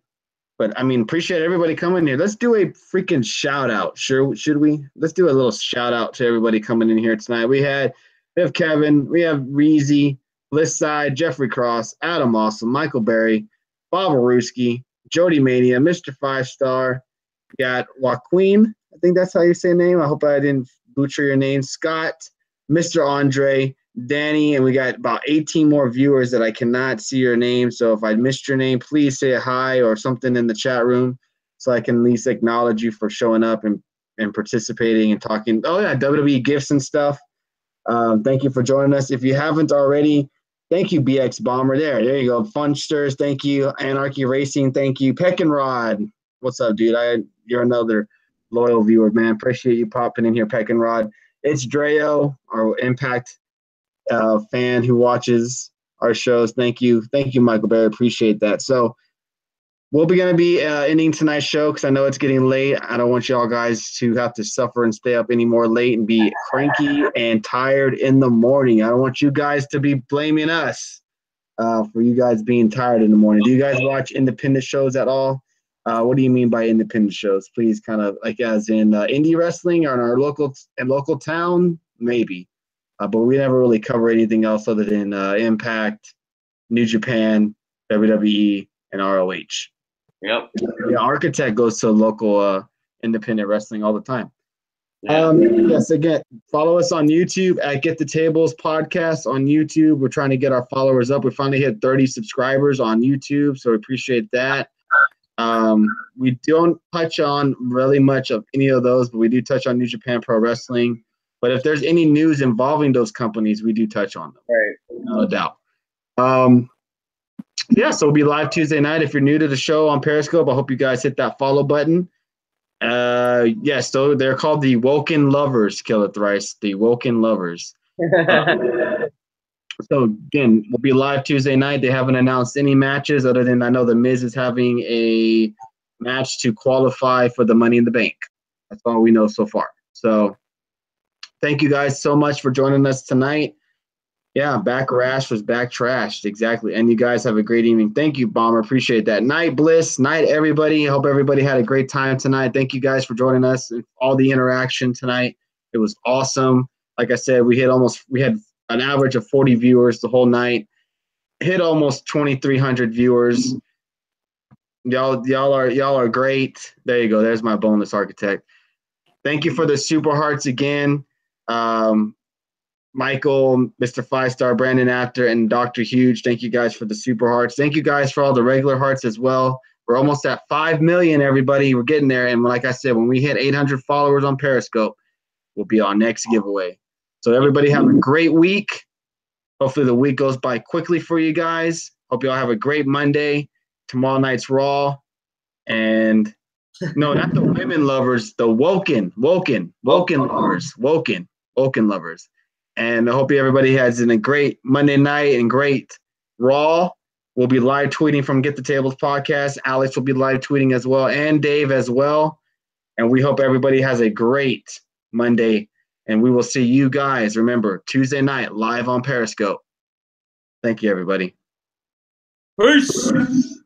But I mean, appreciate everybody coming here. Let's do a freaking shout out. Should we? Let's do a little shout out to everybody coming in here tonight. We have Kevin, we have Reezy, List Side, Jeffrey Cross, Adam Awesome, Michael Berry, Bob Aruski, Jody Mania, Mr. 5-Star. We got Joaquin, I think that's how you say name. I hope I didn't butcher your name. Scott, Mr. Andre, Danny, and we got about 18 more viewers that I cannot see your name. So if I missed your name, please say hi or something in the chat room so I can at least acknowledge you for showing up and participating and talking. Oh, yeah, WWE gifts and stuff. Thank you for joining us. If you haven't already, thank you, BX Bomber. There you go. Funsters, thank you. Anarchy Racing, thank you. Peck and Rod, what's up, dude? You're another loyal viewer, man. Appreciate you popping in here, Peck and Rod. It's Dreo, our Impact fan who watches our shows. Thank you, Michael Berry. Appreciate that. So we'll be going to be ending tonight's show because I know it's getting late. I don't want y'all guys to have to suffer and stay up any more late and be cranky and tired in the morning. I don't want you guys to be blaming us for you guys being tired in the morning. Do you guys watch independent shows at all? What do you mean by independent shows? Please, kind of like as in indie wrestling or in our local town, maybe. But we never really cover anything else other than Impact, New Japan, WWE, and ROH. Yep. Yeah, Architect goes to local independent wrestling all the time. Yeah. Yes, again, follow us on YouTube at Get the Tables Podcast on YouTube. We're trying to get our followers up. We finally hit 30 subscribers on YouTube, so we appreciate that. We don't touch on really much of any of those, but we do touch on New Japan Pro Wrestling. But if there's any news involving those companies, we do touch on them. Right. No doubt. Yeah, so we'll be live Tuesday night. If you're new to the show on Periscope, I hope you guys hit that follow button. Yes, so they're called the Woken Lovers, Kill It Thrice, the Woken Lovers. So again, we'll be live Tuesday night. They haven't announced any matches other than I know the Miz is having a match to qualify for the Money in the Bank. That's all we know so far. So thank you guys so much for joining us tonight. Yeah, back rash was back trashed. Exactly. And you guys have a great evening. Thank you, Bomber. Appreciate that. Night, Bliss. Night, everybody. Hope everybody had a great time tonight. Thank you guys for joining us and all the interaction tonight. It was awesome. Like I said, we had an average of 40 viewers the whole night. Hit almost 2,300 viewers. Y'all are great. There you go. There's my bonus architect. Thank you for the super hearts again. Michael, Mr. 5-Star, Brandon After, and Dr. Huge. Thank you guys for the super hearts. Thank you guys for all the regular hearts as well. We're almost at 5 million, everybody. We're getting there. And like I said, when we hit 800 followers on Periscope, we'll be our next giveaway. So everybody have a great week. Hopefully the week goes by quickly for you guys. Hope you all have a great Monday. Tomorrow night's Raw. And no, not the women lovers, the woken lovers. And I hope everybody has a great Monday night and great Raw. We'll be live tweeting from Get the Tables podcast. Alex will be live tweeting as well, and Dave as well. And we hope everybody has a great Monday. And we will see you guys, remember, Tuesday night live on Periscope. Thank you, everybody. Peace.